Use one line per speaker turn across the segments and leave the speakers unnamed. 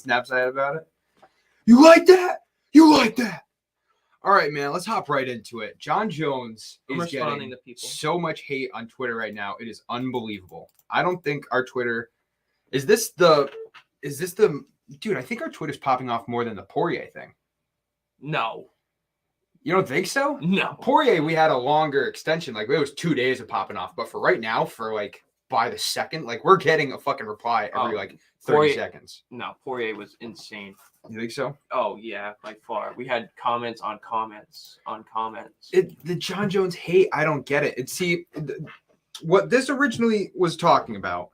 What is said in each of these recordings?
snaps I had about it. You like that? You like that? All right, man, let's hop right into it. Jon Jones is getting so much hate on Twitter right now. It is unbelievable. I don't think our Twitter is this the dude, I think our Twitter's popping off more than the Poirier thing.
No.
You don't think so?
No.
Poirier, we had a longer extension. Like, it was 2 days of popping off. But for right now, for like by the second, like we're getting a fucking reply every like 30 seconds.
No, Poirier was insane.
You think so?
Oh, yeah, by far. We had comments on comments on comments.
The Jon Jones hate, I don't get it. What this originally was talking about,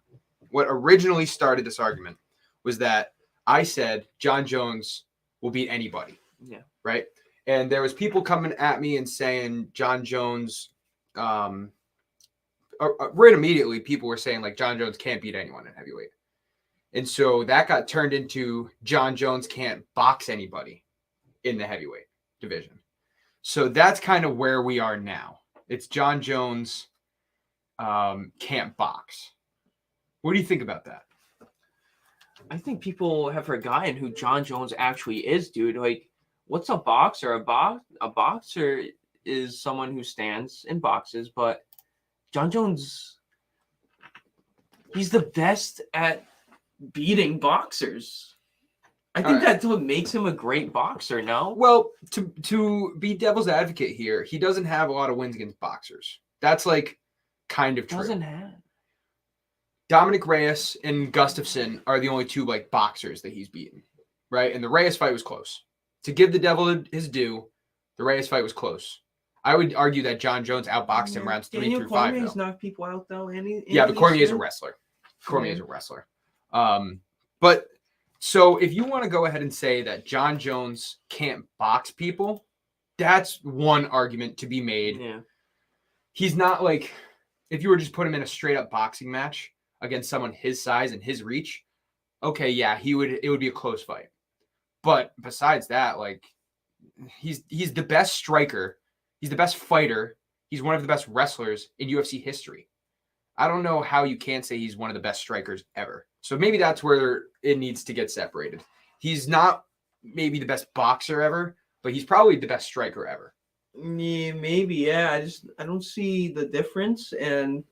what originally started this argument was that I said Jon Jones will beat anybody.
Yeah.
Right? And there was people coming at me and saying Jon Jones, right immediately, people were saying like Jon Jones can't beat anyone in heavyweight. And so that got turned into Jon Jones can't box anybody in the heavyweight division. So that's kind of where we are now. It's Jon Jones can't box. What do you think about that?
I think people have forgotten who Jon Jones actually is, dude. Like, what's a boxer? A boxer is someone who stands and boxes, but Jon Jones, he's the best at beating boxers. I think that's what makes him a great boxer, no?
Well, to be devil's advocate here, he doesn't have a lot of wins against boxers. That's like kind of true.
Doesn't have.
Dominic Reyes and Gustafsson are the only two like boxers that he's beaten, right? And the Reyes fight was close. To give the devil his due, the Reyes fight was close. I would argue that Jon Jones outboxed him rounds 3 through 5.
Cormier's knocked people out though.
But Cormier's a wrestler. Cormier's a wrestler. But so if you want to go ahead and say that Jon Jones can't box people, that's one argument to be made.
Yeah.
He's not like, if you were just put him in a straight up boxing match against someone his size and his reach, okay, yeah, it would be a close fight. But besides that, like he's the best striker, he's the best fighter, he's one of the best wrestlers in UFC history. I don't know how you can't say he's one of the best strikers ever. So maybe that's where it needs to get separated. He's not maybe the best boxer ever, but he's probably the best striker ever.
Yeah, maybe. Yeah, I don't see the difference. And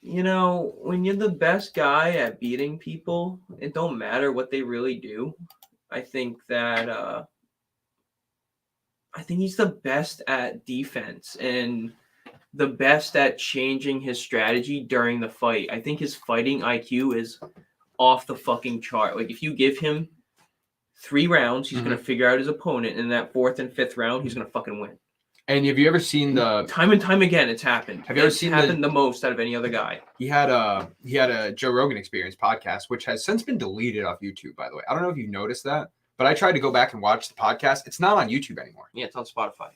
you know, when you're the best guy at beating people, it don't matter what they really do. I think he's the best at defense and the best at changing his strategy during the fight. I think his fighting IQ is off the fucking chart. Like, if you give him 3 rounds, he's going to figure out his opponent. And in that 4th and 5th round, he's going to fucking win.
And have you ever seen
time and time again? It's happened.
Have you ever seen
the most out of any other guy?
He had a Joe Rogan Experience podcast, which has since been deleted off YouTube. By the way, I don't know if you noticed that, but I tried to go back and watch the podcast. It's not on YouTube anymore.
Yeah, it's on Spotify.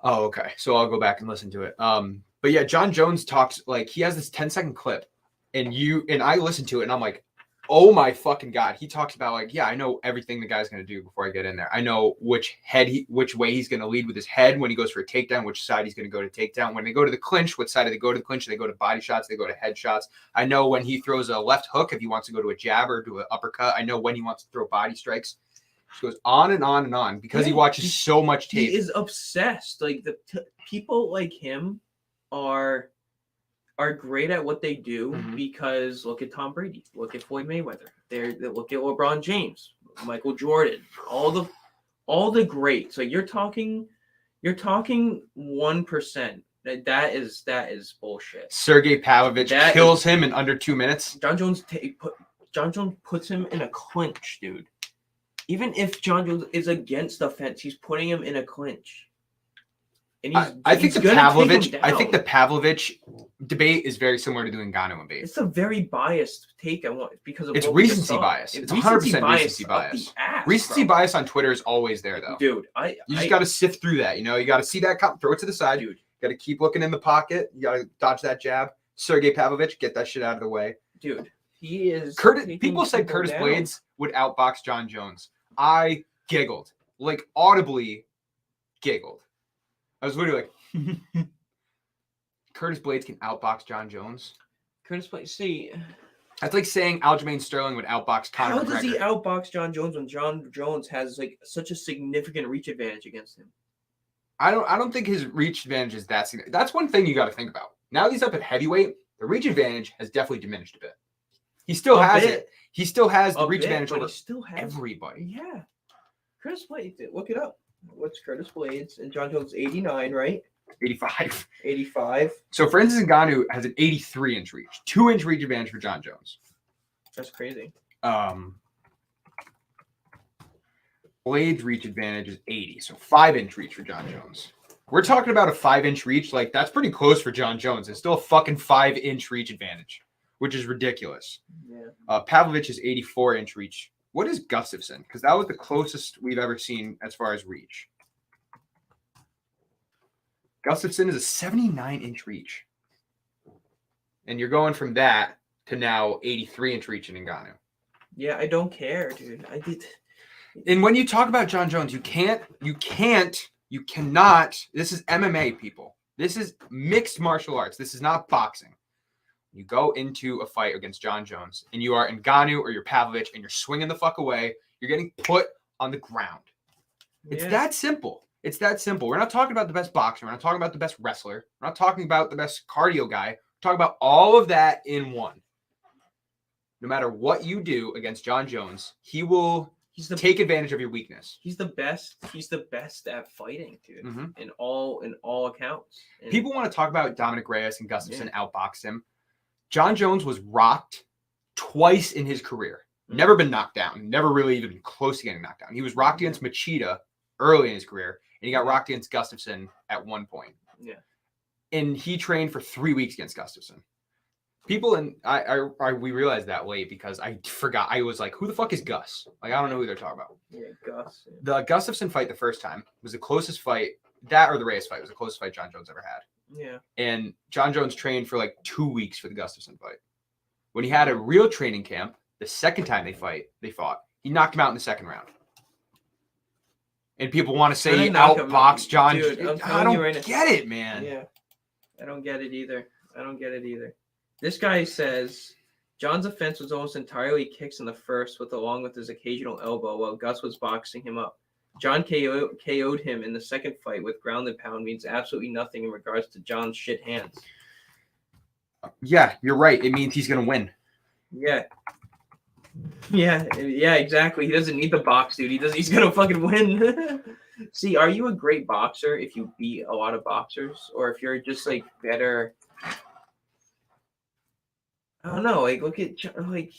Oh, okay. So I'll go back and listen to it. But yeah, Jon Jones talks, like, he has this 10-second clip, and I listened to it, and I'm like, oh my fucking God. He talks about, like, yeah, I know everything the guy's going to do before I get in there. I know which way he's going to lead with his head when he goes for a takedown, which side he's going to go to takedown. When they go to the clinch, what side do they go to the clinch? They go to body shots, they go to head shots. I know when he throws a left hook, if he wants to go to a jab or do an uppercut. I know when he wants to throw body strikes. He goes on and on and on because he watches so much tape.
He is obsessed. Like, people like him are great at what they do because look at Tom Brady, look at Floyd Mayweather, look at LeBron James, Michael Jordan, all the greats. Like, you're talking 1%. That is bullshit.
Sergey Pavlovich kills him in under 2 minutes.
Jon Jones puts him in a clinch, dude. Even if Jon Jones is against the fence, he's putting him in a clinch. And
I think the Pavlovich debate is very similar to the Ngannou debate.
It's a very biased take. I want because of
it's recency bias. It's 100% recency bias. Recency bias on Twitter is always there, though.
Dude,
you just got to sift through that. You know, you got to see that throw it to the side. Dude, you got to keep looking in the pocket. You got to dodge that jab. Sergey Pavlovich, get that shit out of the way.
Dude, he is.
People said Curtis Blades would outbox Jon Jones. I giggled, like audibly giggled. I was literally like, Curtis Blades can outbox Jon Jones.
Curtis Blades. See,
That's like saying Aljamain Sterling would outbox Conor
how
McGregor.
does he outbox Jon Jones when Jon Jones has like such a significant reach advantage against him?
I don't think his reach advantage is that significant. That's one thing you got to think about. Now that he's up at heavyweight, the reach advantage has definitely diminished a bit. He still has it. He still has the reach advantage over everybody.
Yeah. Curtis Blades, look it up. What's Curtis Blades? And Jon Jones 89, right?
85.
85.
So Francis Ngannou has an 83-inch reach. 2-inch reach advantage for Jon Jones.
That's crazy.
Blades reach advantage is 80. So 5-inch reach for Jon Jones. We're talking about a 5-inch reach. Like, that's pretty close for Jon Jones. It's still a fucking 5-inch reach advantage, which is ridiculous.
Yeah.
Pavlovich is 84-inch reach. What is Gustafsson? Because that was the closest we've ever seen as far as reach. Gustafsson is a 79-inch reach. And you're going from that to now 83-inch reach in Ngannou.
Yeah, I don't care, dude.
And when you talk about Jon Jones, you cannot. This is MMA, people. This is mixed martial arts. This is not boxing. You go into a fight against Jon Jones, and you are Ngannou or you're Pavlovich, and you're swinging the fuck away. You're getting put on the ground. It's that simple. It's that simple. We're not talking about the best boxer. We're not talking about the best wrestler. We're not talking about the best cardio guy. We're talking about all of that in one. No matter what you do against Jon Jones, he will take advantage of your weakness.
He's the best. He's the best at fighting, dude. Mm-hmm. In all accounts. And
people want to talk about Dominic Reyes and Gustafsson outboxed him. Jon Jones was rocked twice in his career. Never been knocked down. Never really even been close to getting knocked down. He was rocked against Machida early in his career, and he got rocked against Gustafsson at one point.
Yeah.
And he trained for 3 weeks against Gustafsson. People we realized that late because I forgot. I was like, who the fuck is Gus? Like, I don't know who they're talking about.
Yeah, Gus. Yeah.
The Gustafsson fight the first time was the closest fight. That or the Reyes fight was the closest fight Jon Jones ever had.
Yeah.
And Jon Jones trained for like 2 weeks for the Gustafsson fight. When he had a real training camp, the second time they fought, he knocked him out in the second round. And people want to say he outboxed Jon.
Dude,
I don't get it, man.
Yeah. I don't get it either. This guy says Jon's offense was almost entirely kicks in the first, along with his occasional elbow, while Gus was boxing him up. Jon KO'd him in the second fight with ground and pound means absolutely nothing in regards to Jon's shit hands.
Yeah, you're right. It means he's going to win.
Yeah. Yeah, exactly. He doesn't need the box, dude. He's going to fucking win. See, are you a great boxer if you beat a lot of boxers? Or if you're just, like, better... I don't know. Like, look at... Like,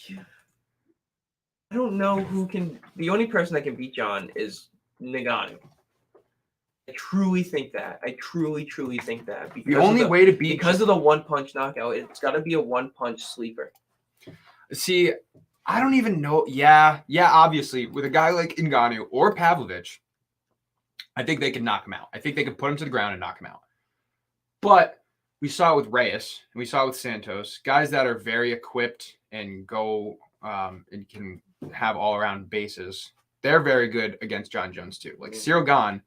I don't know who can... The only person that can beat Jon is Ngannou. I truly think that. I truly think that.
The only way to beat...
Because of the one-punch knockout, it's got to be a one-punch sleeper.
See, I don't even know. Yeah, obviously, with a guy like Ngannou or Pavlovich, I think they can knock him out. I think they can put him to the ground and knock him out. But we saw it with Reyes, and we saw it with Santos, guys that are very equipped and go and can have all-around bases. They're very good against Jon Jones, too. Like, Ciryl Gane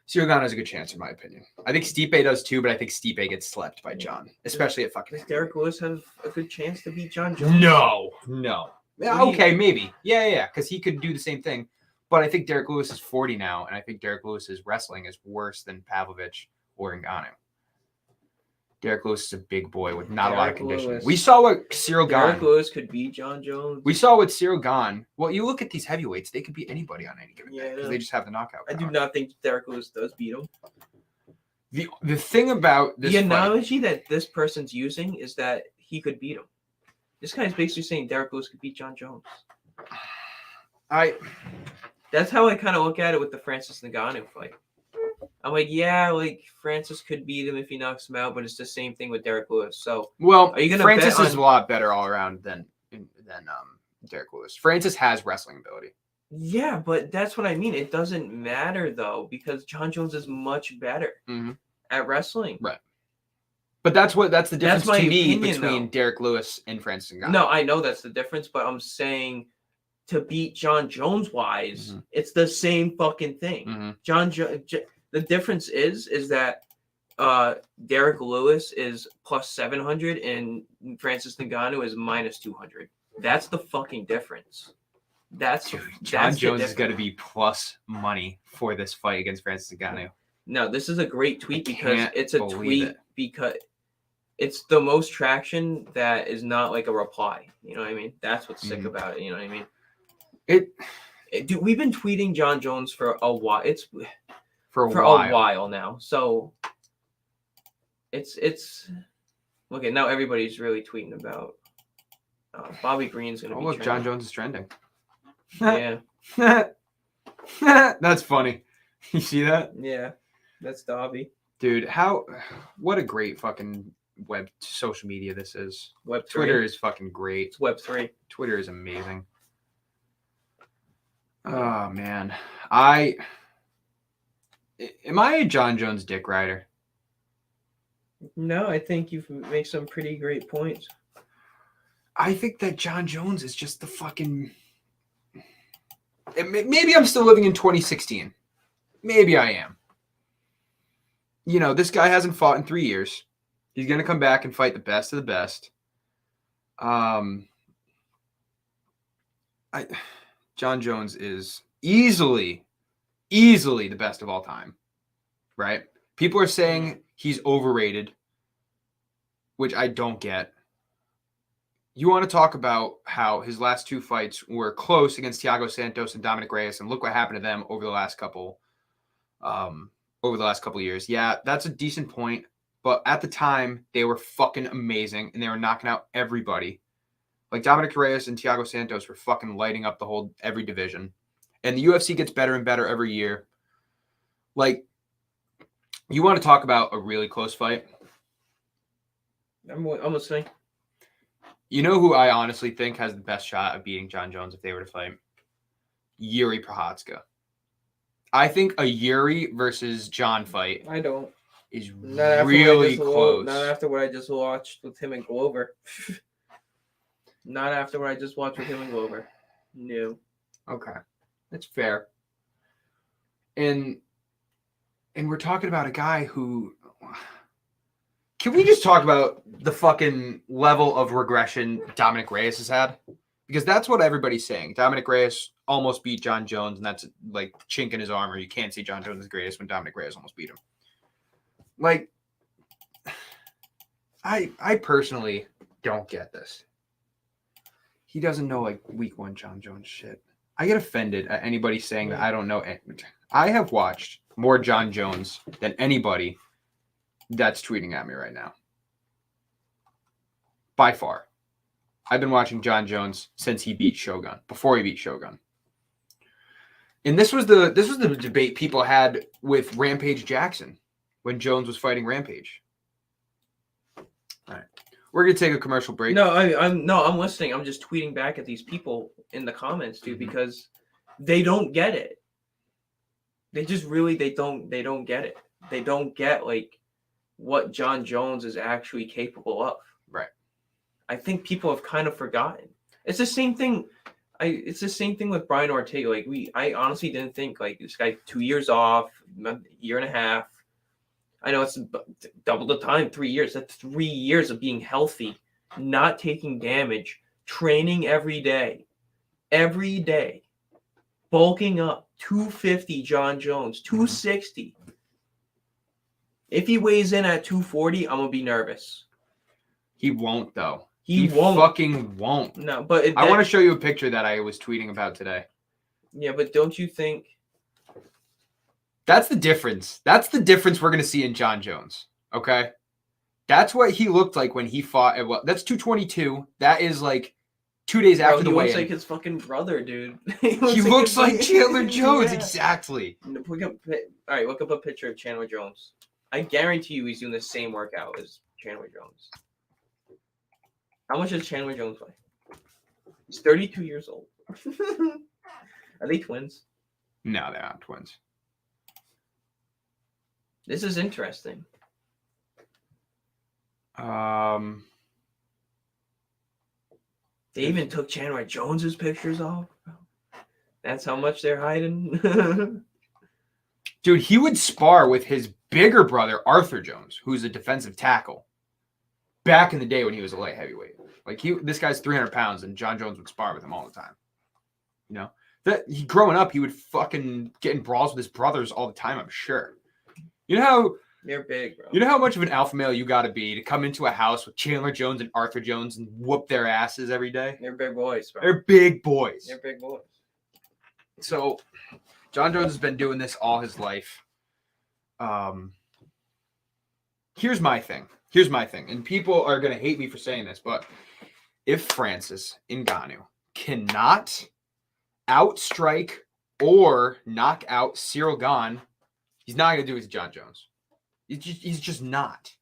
has a good chance, in my opinion. I think Stipe does, too, but I think Stipe gets slept by Jon, especially at fucking...
Does Derek Lewis have a good chance to beat Jon Jones?
No. Yeah, okay, maybe. Yeah, because he could do the same thing. But I think Derek Lewis is 40 now, and I think Derek Lewis's wrestling is worse than Pavlovich or Ngannou. Derek Lewis is a big boy with not a lot of conditioning. We saw what Ciryl Gane...
Derek Lewis could beat Jon Jones.
We saw what Ciryl Gane... Well, you look at these heavyweights, they could beat anybody on any given day because they just have the knockout power.
I do not think Derek Lewis does beat him.
The thing about this...
The analogy that this person's using is that he could beat him. This guy's basically saying Derek Lewis could beat Jon Jones. That's how I kind of look at it with the Francis Ngannou fight. I'm like, yeah, like Francis could beat him if he knocks him out, but it's the same thing with Derek Lewis. So,
well, Francis is a lot better all around than Derek Lewis. Francis has wrestling ability.
Yeah, but that's what I mean. It doesn't matter though because Jon Jones is much better at wrestling.
Right. But that's the difference to me between Derek Lewis and Francis Ngannou.
No, I know that's the difference, but I'm saying to beat Jon Jones wise, it's the same fucking thing. The difference is that Derek Lewis is plus 700 and Francis Ngannou is minus 200. That's the fucking difference.
Jon Jones is going to be plus money for this fight against Francis Ngannou.
No, this is a great tweet because it's a tweet because it's the most traction that is not like a reply. You know what I mean? That's what's sick about it. You know what I mean? Dude, we've been tweeting Jon Jones for a while. It's for a while now. So it's okay. Now everybody's really tweeting about Bobby Green's gonna be.
Look, Jon Jones is trending.
Yeah,
that's funny. You see that?
Yeah, that's Dobby.
Dude, what a great fucking social media this is.
Web3.
Twitter is fucking great.
It's Web3.
Twitter is amazing. Oh man, am I a Jon Jones dick rider?
No, I think you make some pretty great points.
I think that Jon Jones is just the fucking. Maybe I'm still living in 2016. Maybe I am. You know, this guy hasn't fought in 3 years. He's gonna come back and fight the best of the best. Jon Jones is easily the best of all time, right? People are saying he's overrated, which I don't get. You want to talk about how his last 2 fights were close against Thiago Santos and Dominic Reyes, and look what happened to them over the last couple years. Yeah, that's a decent point, but at the time they were fucking amazing and they were knocking out everybody. Like Dominic Reyes and Thiago Santos were fucking lighting up every division. And the UFC gets better and better every year. Like, you want to talk about a really close fight?
I'm listening.
You know who I honestly think has the best shot of beating Jon Jones if they were to fight? Yuri Prochazka. I think a Yuri versus Jon fight.
I don't.
Is really close.
Not after what I just watched with him and Glover. Not after what I just watched with him and Glover. No.
Okay. That's fair. And we're talking about a guy who... Can we just talk about the fucking level of regression Dominic Reyes has had? Because that's what everybody's saying. Dominic Reyes almost beat Jon Jones, and that's like chink in his armor. You can't say Jon Jones is greatest when Dominic Reyes almost beat him. Like, I personally don't get this. He doesn't know like week 1 Jon Jones shit. I get offended at anybody saying that I don't know. I have watched more Jon Jones than anybody that's tweeting at me right now. By far. I've been watching Jon Jones since he beat Shogun, before he beat Shogun. And this was the debate people had with Rampage Jackson when Jones was fighting Rampage. All right. We're going to take a commercial break.
No, I'm listening. I'm just tweeting back at these people in the comments, dude, because they don't get it. They just really they don't get it. They don't get like what Jon Jones is actually capable of.
Right.
I think people have kind of forgotten. It's the same thing. It's the same thing with Brian Ortega. Like I honestly didn't think like this guy 2 years off, a year and a half. I know it's double the time, 3 years. That's 3 years of being healthy, not taking damage, training every day, bulking up. 250 Jon Jones, 260. If he weighs in at 240, I'm gonna be nervous.
He won't though.
He won't.
Fucking won't.
No, but
I want to show you a picture that I was tweeting about today.
Yeah, but don't you think?
That's the difference. That's the difference we're going to see in Jon Jones. Okay? That's what he looked like when he fought. That's 222. That is like 2 days after the weigh-in.
He looks like his fucking brother, dude.
He looks like Chandler Jones. Yeah. Exactly.
All right, look up a picture of Chandler Jones. I guarantee you he's doing the same workout as Chandler Jones. How much does Chandler Jones weigh? He's 32 years old. Are they twins?
No, they're not twins.
This is interesting.
They
even took Chandler Jones's pictures off. That's how much they're hiding.
Dude, he would spar with his bigger brother, Arthur Jones, who's a defensive tackle, back in the day when he was a light heavyweight. Like this guy's 300 pounds, and Jon Jones would spar with him all the time. You know, growing up, he would fucking get in brawls with his brothers all the time. I'm sure. You know how
They're big, bro.
You know how much of an alpha male you got to be to come into a house with Chandler Jones and Arthur Jones and whoop their asses every day?
They're big boys, bro.
They're big boys.
They're big boys.
So, Jon Jones has been doing this all his life. Here's my thing. And people are going to hate me for saying this, but if Francis Ngannou cannot outstrike or knock out Cyril Gane, he's not going to do it to Jon Jones. He's just not.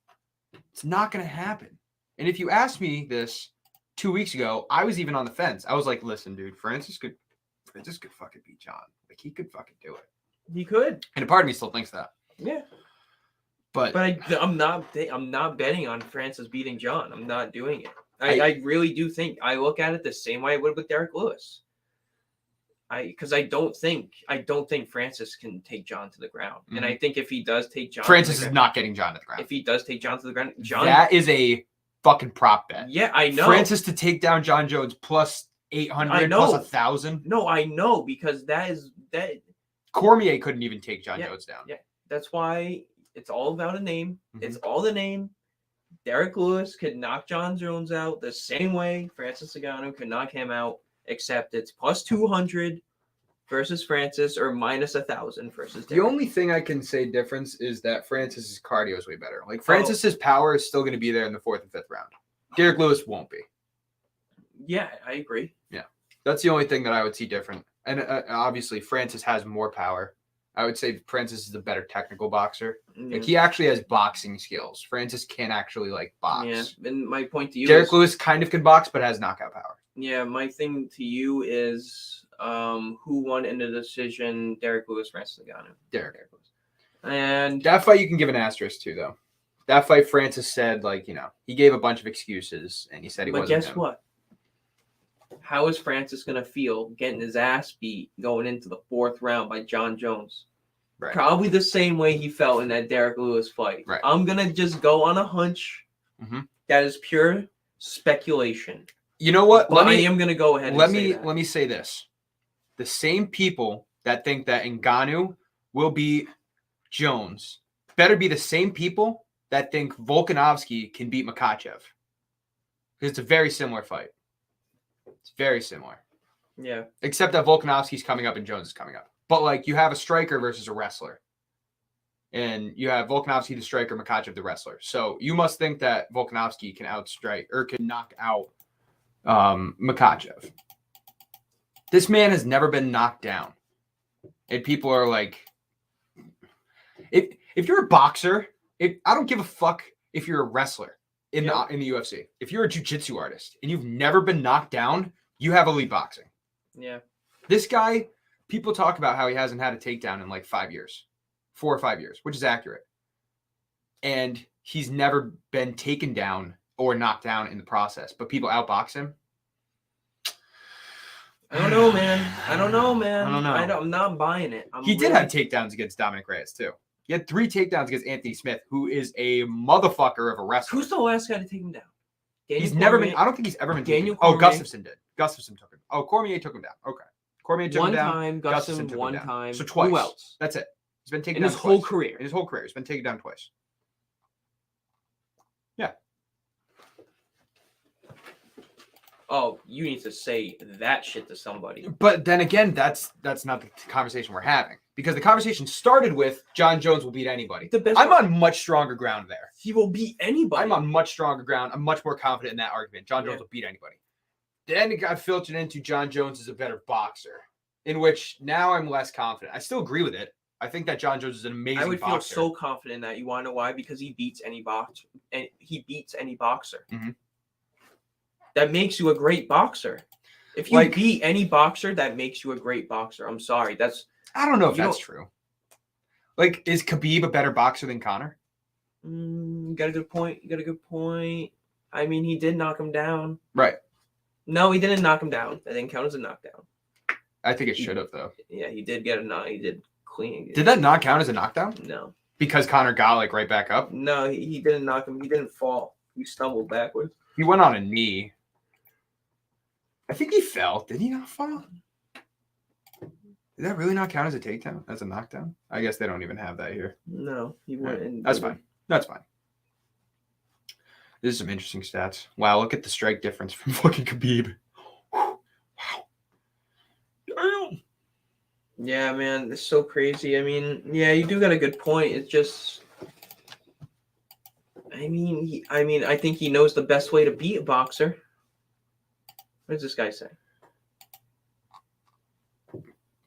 It's not going to happen. And if you asked me this 2 weeks ago, I was even on the fence. I was like, listen, dude, Francis could fucking beat Jon. Like, he could fucking do it.
He could.
And a part of me still thinks that.
Yeah.
But
I'm not betting on Francis beating Jon. I'm not doing it. I really do think I look at it the same way I would with Derek Lewis. Because I don't think Francis can take Jon to the ground. Mm-hmm. And I think if he does take Jon,
Francis is not getting Jon to the ground.
If he does take Jon to the ground, Jon,
that is a fucking prop bet.
Yeah, I know.
Francis to take down Jon Jones plus 800 plus 1,000.
No, I know, because that.
Cormier couldn't even take Jon Jones down.
Yeah, that's why it's all about a name. Mm-hmm. It's all the name. Derek Lewis could knock Jon Jones out the same way Francis Ngannou could knock him out, except it's plus 200 versus Francis or minus 1,000 versus Derek.
The only thing I can say difference is that Francis's cardio is way better. Like, Francis's power is still going to be there in the 4th and 5th round. Derek Lewis won't be.
Yeah, I agree.
Yeah, that's the only thing that I would see different. And obviously, Francis has more power. I would say Francis is a better technical boxer. Mm-hmm. Like, he actually has boxing skills. Francis can actually, like, box.
Yeah, and my point to you
Derek Lewis kind of can box, but has knockout power.
Yeah, my thing to you is who won in the decision, Derek Lewis, Francis Ngannou?
Derek
Lewis. And
that fight you can give an asterisk to, though. That fight, Francis said, like, you know, he gave a bunch of excuses, and he said he wasn't.
But guess what? How is Francis going to feel getting his ass beat going into the 4th round by Jon Jones?
Right.
Probably the same way he felt in that Derek Lewis fight.
Right.
I'm going to just go on a hunch.
Mm-hmm.
That is pure speculation.
You know what?
I am going to go ahead and say that.
Let me say this. The same people that think that Ngannou will beat Jones better be the same people that think Volkanovski can beat Makhachev. Because it's a very similar fight. It's very similar.
Yeah.
Except that Volkanovski's coming up and Jones is coming up. But, like, you have a striker versus a wrestler. And you have Volkanovski the striker, Makhachev the wrestler. So you must think that Volkanovski can outstrike or can knock out Makhachev. This man has never been knocked down. And people are like, if you're a boxer, I don't give a fuck if you're a wrestler in the UFC. If you're a jiu-jitsu artist and you've never been knocked down, you have elite boxing.
Yeah.
This guy, people talk about how he hasn't had a takedown in like 5 years, 4 or 5 years, which is accurate. And he's never been taken down or knocked down in the process, but people outbox him.
I don't know, man. I don't know. I'm not buying it.
He did have takedowns against Dominic Reyes, too. He had 3 takedowns against Anthony Smith, who is a motherfucker of a wrestler.
Who's the last guy to take him down?
He's never been. I don't think he's ever been taken down. Oh, Gustafsson did. Gustafsson took him. Oh, Cormier took him down. Okay. Cormier took him down.
One time, Gustafsson one time.
So twice.
Who else?
That's it. He's been taken
in
down
his
twice.
whole career.
In his whole career, he's been taken down twice. Yeah.
Oh, you need to say that shit to somebody.
But then again, that's not the conversation we're having. Because the conversation started with Jon Jones will beat anybody. I'm on much stronger ground there.
He will beat anybody.
I'm on much stronger ground. I'm much more confident in that argument. Jon Jones will beat anybody. Then it got filtered into Jon Jones is a better boxer, in which now I'm less confident. I still agree with it. I think that Jon Jones is an amazing boxer.
I would feel so confident in that. You want to know why? Because he beats any boxer. And he beats any boxer.
Mm-hmm.
That makes you a great boxer. If you beat any boxer, that makes you a great boxer. I'm sorry.
I don't know if that's true. Like, is Khabib a better boxer than Conor?
You got a good point. I mean, he did knock him down.
Right.
No, he didn't knock him down. That didn't count as a knockdown.
I think it should have, though.
Yeah, he did get a knock. He did clean.
Did that not count as a knockdown?
No.
Because Connor got like right back up.
No, he didn't knock him. He didn't fall. He stumbled backwards.
He went on a knee. I think he fell. Did he not fall? Did that really not count as a takedown? As a knockdown? I guess they don't even have that here.
No, he went.
Right. That's fine. That's fine. This is some interesting stats. Wow, look at the strike difference from fucking Khabib. Wow. Damn.
Yeah, man, it's so crazy. I mean, yeah, you do got a good point. It's just, I think he knows the best way to beat a boxer. What does this guy say?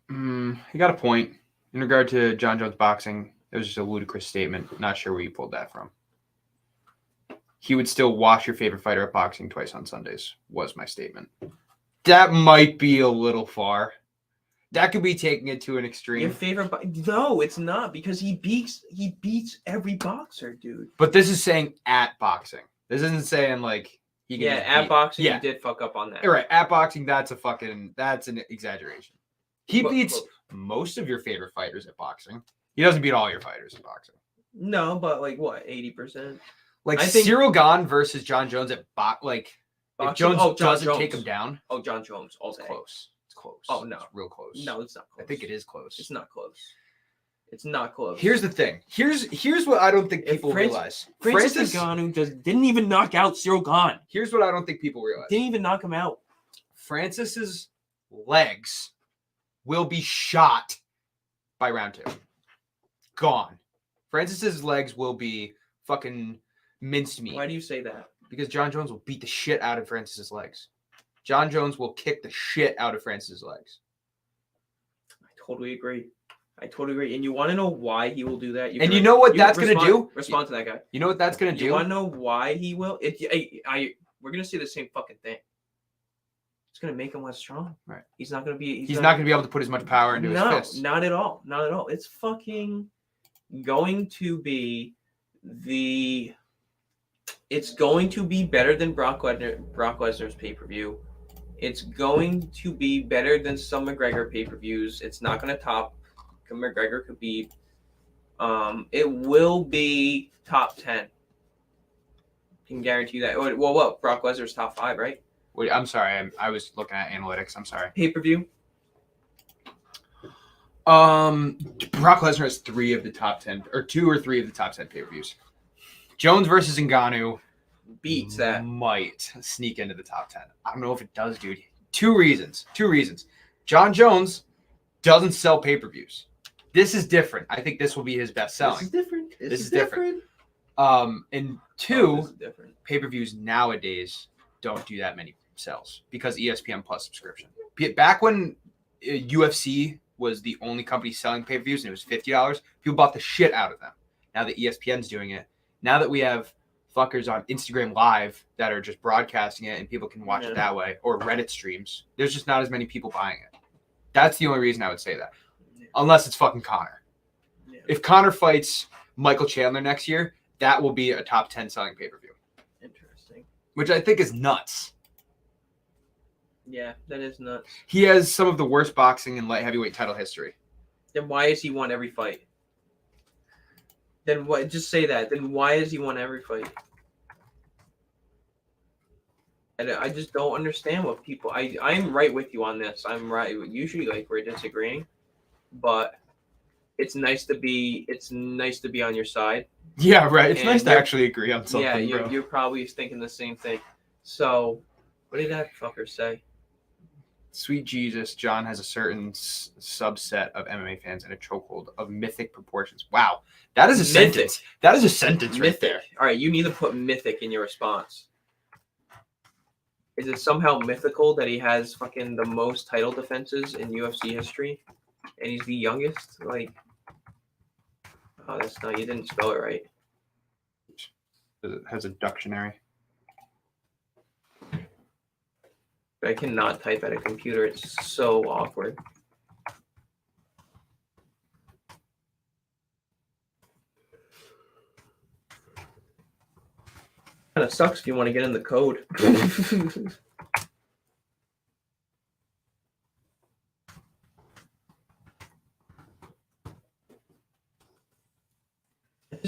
He got a point in regard to Jon Jones boxing. It was just a ludicrous statement. Not sure where you pulled that from. He would still watch your favorite fighter at boxing twice on Sundays, was my statement. That might be a little far. That could be taking it to an extreme.
Your favorite? No, it's not, because he beats every boxer, dude.
But this is saying at boxing. This isn't saying like he can.
Yeah, at boxing, you did fuck up on that.
Right, at boxing, that's an exaggeration. He beats most of your favorite fighters at boxing. He doesn't beat all your fighters at boxing.
No, but like what, 80%?
Like Cyril Gane versus Jon Jones at boxing. If Jones doesn't take him down.
Oh, Jon Jones. All day.
Close. It's close.
Oh no,
it's real close.
No, it's not close.
I think it is close.
It's not close. It's not close.
Here's the thing. Here's what I don't think people realize.
Francis Ngannou didn't even knock out Cyril Gane.
Here's what I don't think people realize.
Didn't even knock him out.
Francis's legs will be shot by round 2. Gone. Francis's legs will be fucking minced meat.
Why do you say that?
Because Jon Jones will beat the shit out of Francis's legs. Jon Jones will kick the shit out of Francis's legs.
I totally agree. And you want to know why he will do that?
You know what that's going to do?
Respond to that guy.
You know what that's going to do?
You want to know why he will? We're going to say the same fucking thing. It's going to make him less strong.
Right.
He's not going to be...
He's not going to be able to put as much power into his fists.
No, not at all. Not at all. It's fucking going to be It's going to be better than Brock Lesnar's pay-per-view. It's going to be better than some McGregor pay-per-views. It's not going to top McGregor Khabib. It will be top 10. Can guarantee you that. Well, what? Brock Lesnar's top 5, right?
Wait, I'm sorry. I was looking at analytics. I'm sorry.
Pay-per-view?
Brock Lesnar has 3 of the top 10, or 2 or 3 of the top 10 pay-per-views. Jones versus Ngannou
beats that.
Might sneak into the top 10. I don't know if it does, dude. Two reasons. Jon Jones doesn't sell pay-per-views. This is different. I think this will be his best selling.
This is different.
And 2, pay-per-views nowadays don't do that many sales because ESPN Plus subscription. Back when UFC was the only company selling pay-per-views and it was $50, people bought the shit out of them. Now that ESPN's doing it, now that we have fuckers on Instagram Live that are just broadcasting it and people can watch it that way, or Reddit streams, there's just not as many people buying it. That's the only reason I would say that. Unless it's fucking Conor. Yeah. If Conor fights Michael Chandler next year, that will be a top 10 selling pay-per-view.
Interesting.
Which I think is nuts.
Yeah, that is nuts.
He has some of the worst boxing in light heavyweight title history.
Then why has he won every fight? Then what? Just say that. Then why has he won every fight? I just don't understand what people. I'm right with you on this. I'm right. Usually, like, we're disagreeing, but it's nice to be. It's nice to be on your side.
Yeah, right. It's nice to actually agree on something.
Yeah,
bro.
You're probably thinking the same thing. So, what did that fucker say?
Sweet Jesus, John has a certain subset of MMA fans in a chokehold of mythic proportions. Wow, that is a sentence. That is a sentence right there.
All right, you need to put mythic in your response. Is it somehow mythical that he has fucking the most title defenses in UFC history, and he's the youngest? Like, oh, that's not. You didn't spell it right.
It has a dictionary.
I cannot type at a computer. It's so awkward. Kind of sucks if you want to get in the code.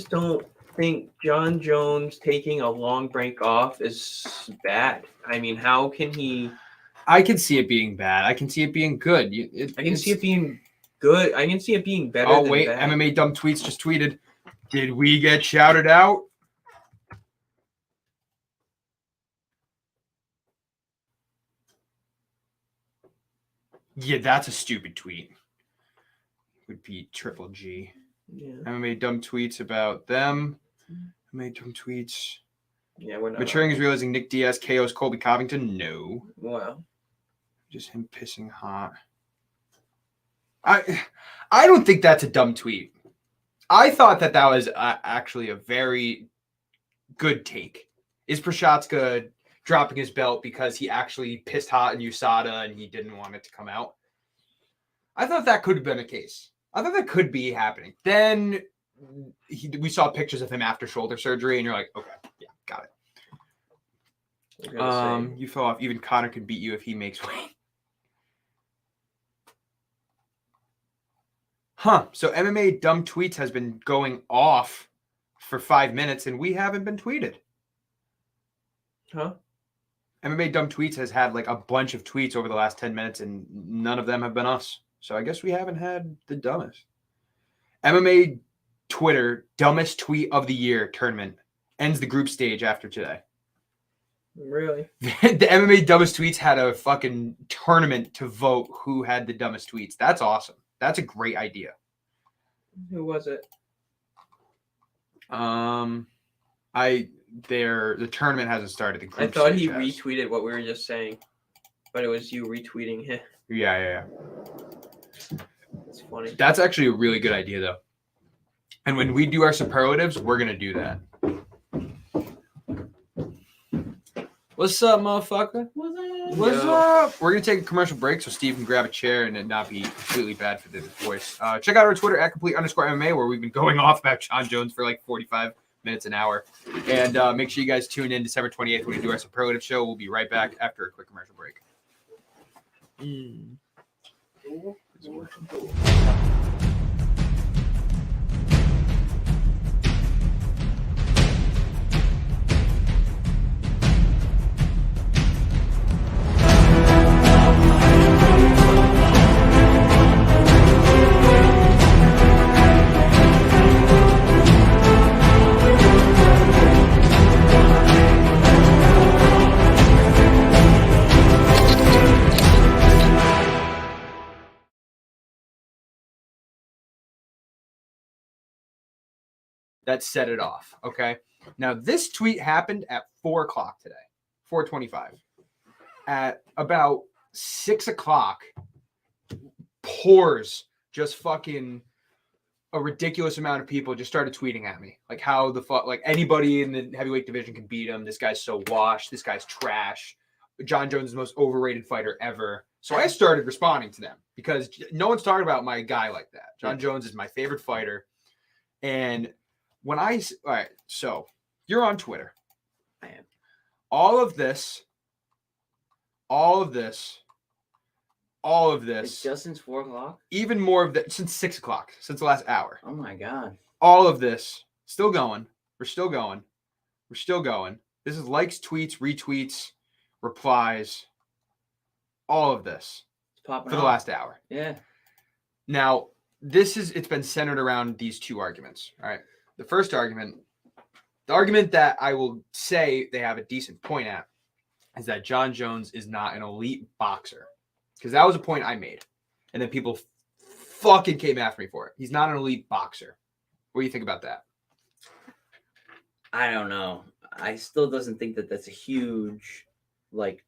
just don't think Jon Jones taking a long break off is bad. I mean, how can he?
I can see it being bad. I can see it being good.
I can see it being good. I can see it being better.
Oh
than
wait,
bad.
MMA Dumb Tweets just tweeted. Did we get shouted out? Yeah, that's a stupid tweet. Would be Triple G.
Yeah.
MMA Dumb Tweets about them. MMA Dumb Tweets.
Yeah, we're not.
Maturing is realizing Nick Diaz KOs Colby Covington. No.
Wow.
Just him pissing hot. I don't think that's a dumb tweet. I thought that was actually a very good take. Is Prochazka dropping his belt because he actually pissed hot in USADA and he didn't want it to come out? I thought that could have been a case. I thought that could be happening. Then we saw pictures of him after shoulder surgery, and you're like, okay, yeah, got it. You fell off. Even Connor could beat you if he makes weight. Huh. So MMA Dumb Tweets has been going off for 5 minutes, and we haven't been tweeted.
Huh?
MMA Dumb Tweets has had like a bunch of tweets over the last 10 minutes, and none of them have been us. So I guess we haven't had the dumbest. MMA Twitter Dumbest Tweet of the Year tournament ends the group stage after today.
Really?
The MMA Dumbest Tweets had a fucking tournament to vote who had the dumbest tweets. That's awesome. That's a great idea.
Who was it?
The tournament hasn't started. The group
I thought he
stage has.
retweeted what we were just saying, but it was you retweeting him.
Yeah.
It's funny.
That's actually a really good idea, though. And when we do our superlatives, we're gonna do that. What's up, motherfucker? What's up? We're gonna take a commercial break so Steve can grab a chair and it not be completely bad for the voice. Check out our Twitter at @complete_MMA, where we've been going off about Jon Jones for like 45 minutes an hour. And make sure you guys tune in December 28th when we do our superlative show. We'll be right back after a quick commercial break. That set it off. Okay. Now this tweet happened at 4:00 today, 4:25. At about 6:00, pours just fucking a ridiculous amount of people just started tweeting at me, like how the fuck, like anybody in the heavyweight division can beat him. This guy's so washed. This guy's trash. Jon Jones is the most overrated fighter ever. So I started responding to them because no one's talking about my guy like that. Jon Jones is my favorite fighter, and all right, so you're on Twitter.
I am.
All of this.
It's just since 4:00?
Even more of that since 6:00, since the last hour.
Oh my God.
All of this. Still going. We're still going. This is likes, tweets, retweets, replies. All of this
It's popping
for the
off.
last hour.
Yeah.
Now, it's been centered around these two arguments. All right. The first argument, the argument that I will say they have a decent point at, is that Jon Jones is not an elite boxer. Because that was a point I made. And then people fucking came after me for it. He's not an elite boxer. What do you think about that?
I don't know. I still doesn't think that that's a huge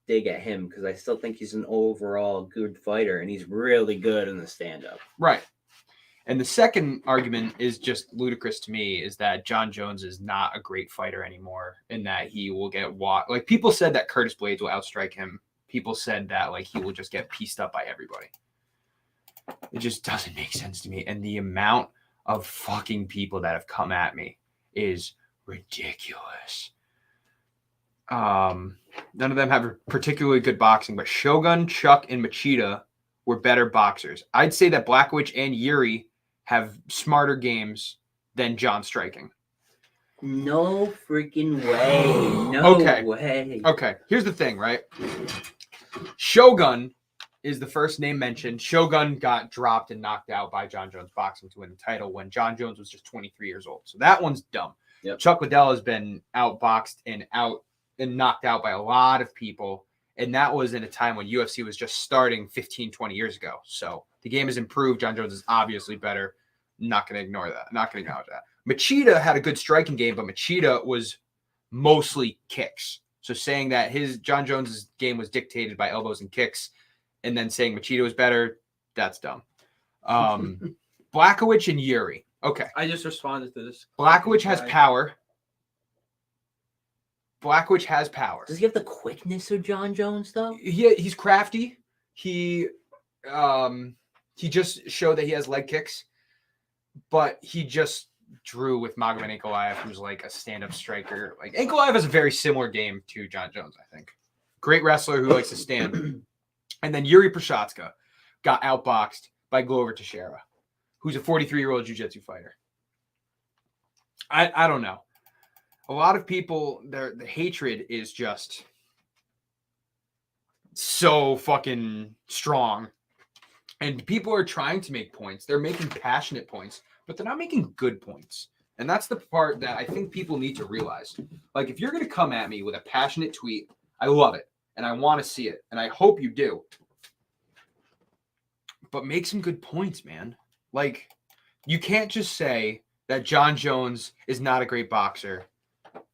dig at him, because I still think he's an overall good fighter and he's really good in the stand-up.
Right. And the second argument is just ludicrous to me, is that Jon Jones is not a great fighter anymore, and that he will get like people said that Curtis Blades will outstrike him. People said that he will just get pieced up by everybody. It just doesn't make sense to me. And the amount of fucking people that have come at me is ridiculous. None of them have particularly good boxing, but Shogun, Chuck, and Machida were better boxers. I'd say that Blachowicz and Yuri have smarter games than John striking.
No freaking way. No
Okay.
way.
Okay, here's the thing, right? Shogun is the first name mentioned. Shogun got dropped and knocked out by Jon Jones Boxing to win the title when Jon Jones was just 23 years old. So that one's dumb.
Yep.
Chuck Liddell has been outboxed and knocked out by a lot of people. And that was in a time when UFC was just starting 15, 20 years ago. So the game has improved. Jon Jones is obviously better. Not going to ignore that. Not going to acknowledge that. Machida had a good striking game, but Machida was mostly kicks. So saying that Jon Jones's game was dictated by elbows and kicks, and then saying Machida was better, that's dumb. Blachowicz and Yuri. Okay.
I just responded to this.
Blachowicz has power. Blachowicz has power.
Does he have the quickness of Jon Jones though?
He's crafty. He just showed that he has leg kicks, but he just drew with Magomed Ankalaev, who's like a stand-up striker. Like Ankalaev has a very similar game to Jon Jones, I think. Great wrestler who likes to stand. And then Yuri Prochazka got outboxed by Glover Teixeira, who's a 43-year-old jiu-jitsu fighter. I don't know. A lot of people, the hatred is just so fucking strong. And people are trying to make points. They're making passionate points, but they're not making good points. And that's the part that I think people need to realize. Like, if you're going to come at me with a passionate tweet, I love it. And I want to see it. And I hope you do. But make some good points, man. Like, you can't just say that Jon Jones is not a great boxer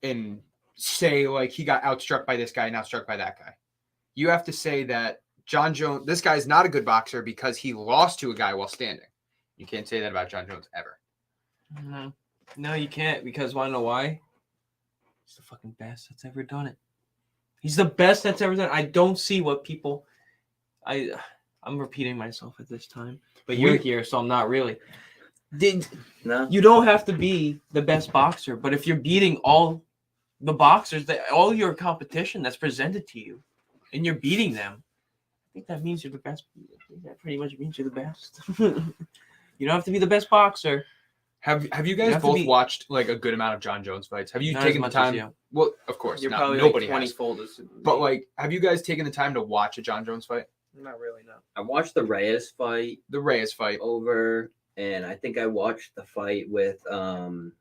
and say, like, he got outstruck by this guy and outstruck by that guy. You have to say that Jon Jones, this guy is not a good boxer because he lost to a guy while standing. You can't say that about Jon Jones ever.
No, you can't, because want to know why? He's the fucking best that's ever done it. He's the best that's ever done it. I don't see what people... I'm repeating myself at this time, but you're here, so I'm not really.
No.
You don't have to be the best boxer, but if you're beating all the boxers, all your competition that's presented to you, and you're beating them, I think that means you're the best. That pretty much means you're the best. You don't have to be the best boxer.
Have you guys both watched like a good amount of Jon Jones fights? Have you taken the time? Well, of course,
you're probably
nobody
like 20
has.
folders.
But like, have you guys taken the time to watch a Jon Jones fight?
Not really, no.
I watched the Reyes fight.
The Reyes fight
over, and I think I watched the fight with the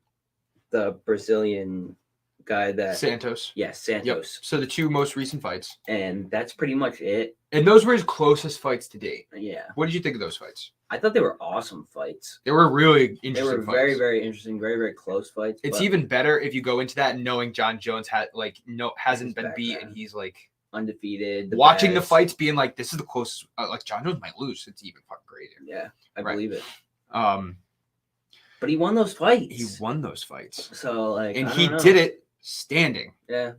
Brazilian guy that
Santos.
Yes, Santos.
Yep. So the two most recent fights.
And that's pretty much it.
And those were his closest fights to date.
Yeah.
What did you think of those fights?
I thought they were awesome fights.
They were really interesting
They were
fights.
very, very interesting, very, very close fights.
It's even better if you go into that knowing Jon Jones hasn't been beat and he's like
undefeated.
Watching the fights being like, this is the closest, like Jon Jones might lose. It's even fucking crazy.
Yeah, I believe it. But he won those fights.
He won those fights.
So like,
and he did it standing.
Yeah.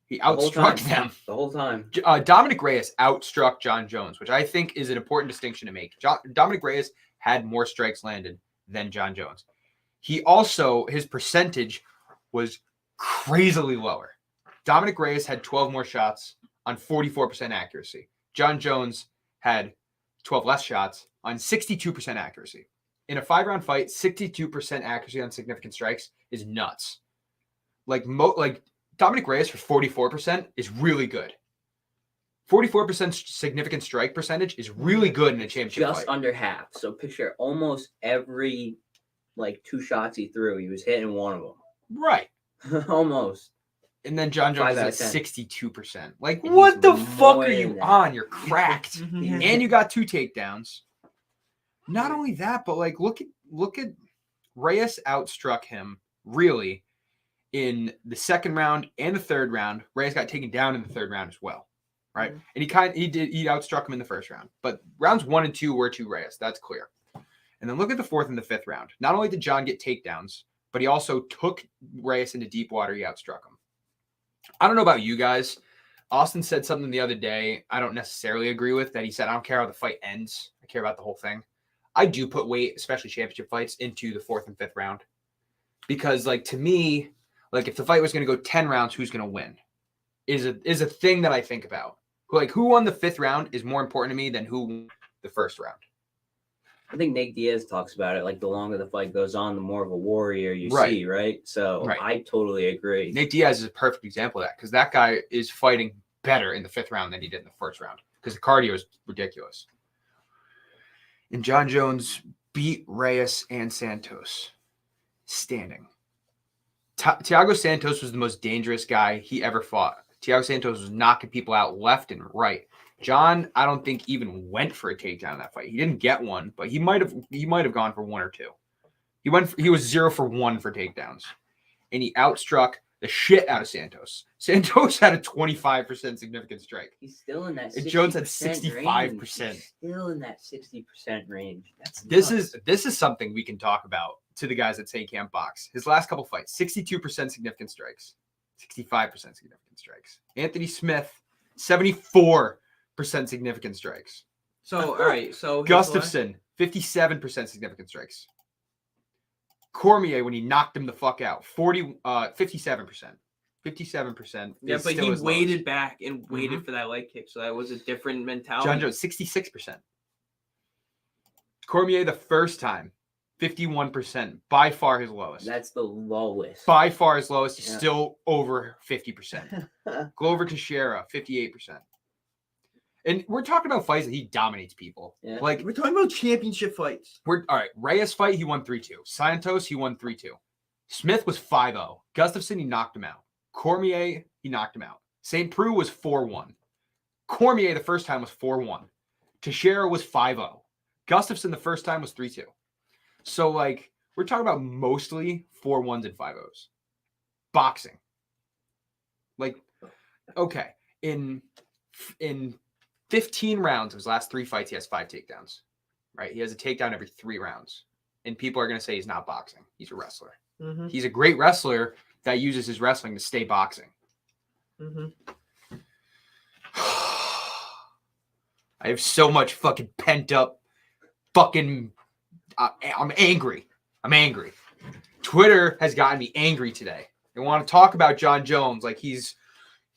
He outstruck them
the whole time.
Dominic Reyes outstruck Jon Jones, which I think is an important distinction to make. Dominic Reyes had more strikes landed than Jon Jones. He also, his percentage was crazily lower. Dominic Reyes had 12 more shots on 44% accuracy. Jon Jones had 12 less shots on 62% accuracy. In a 5-round fight, 62% accuracy on significant strikes is nuts. Like Dominic Reyes for 44% is really good. 44% significant strike percentage is really good in a championship
Just
fight.
under half. So picture almost every 2 shots he threw, he was hitting one of them.
Right.
Almost.
And then Jon Jones is at 62%. Like,
And
what
he's
the fuck are you
more than
on? You're cracked.
Mhm.
And you got 2 takedowns. Not only that, but like look at Reyes outstruck him really in the second round and the third round. Reyes got taken down in the third round as well. Right.
Mm-hmm.
And he outstruck him in the first round. But rounds 1 and 2 were to Reyes. That's clear. And then look at the 4th and the 5th round. Not only did Jon get takedowns, but he also took Reyes into deep water. He outstruck him. I don't know about you guys. Austin said something the other day I don't necessarily agree with, that he said, I don't care how the fight ends. I care about the whole thing. I do put weight, especially championship fights, into the 4th and 5th round. Because, like, to me, like, if the fight was going to go 10 rounds, who's going to win? Is a thing that I think about. Like, who won the 5th round is more important to me than who won the 1st round.
I think Nate Diaz talks about it. Like the longer the fight goes on, the more of a warrior you
Right.
see, right? So
Right.
I totally agree.
Nate Diaz is a perfect example of that because that guy is fighting better in the 5th round than he did in the 1st round because the cardio is ridiculous. And Jon Jones beat Reyes and Santos standing. Thiago Santos was the most dangerous guy he ever fought. Thiago Santos was knocking people out left and right. Jon, I don't think even went for a takedown in that fight. He didn't get one, but he might have gone for 1 or 2. He was 0 for 1 for takedowns, and he outstruck the shit out of Santos. Santos had a 25% significant strike.
He's still in that.
And Jones had
65%.
65%.
Still in that 60% range. That's
This
nuts.
is something we can talk about to the guys that say can't box. His last couple fights, 62% significant strikes, 65% significant strikes. Anthony Smith, 74% significant strikes.
So, all right. So
Gustafson, 57% significant strikes. Cormier, when he knocked him the fuck out, 57%. 57%.
Yeah,
is
but
still
he
his
waited
lowest.
back and waited for that leg kick, so that was a different mentality.
Jon Jones, 66%. Cormier, the first time, 51%. By far his lowest.
That's the lowest.
By far his lowest. He's
Yeah.
still over 50%. Glover Teixeira, 58%. And we're talking about fights that he dominates people.
Yeah.
Like,
We're talking about championship fights.
all right. Reyes fight, he won 3-2. Santos, he won 3-2. Smith was 5-0. Gustafson, he knocked him out. Cormier, he knocked him out. St. Preux was 4-1. Cormier, the first time, was 4-1. Teixeira was 5-0. Gustafson, the first time, was 3-2. So, like, we're talking about mostly 4-1s and 5-0s. Boxing. Like, okay. In 15 rounds of his last 3 fights, he has 5 takedowns. Right? He has a takedown every 3 rounds. And people are going to say he's not boxing. He's a wrestler.
Mm-hmm.
He's a great wrestler that uses his wrestling to stay boxing.
Mm-hmm.
I have so much fucking pent up fucking... I'm angry. I'm angry. Twitter has gotten me angry today. They want to talk about Jon Jones like he's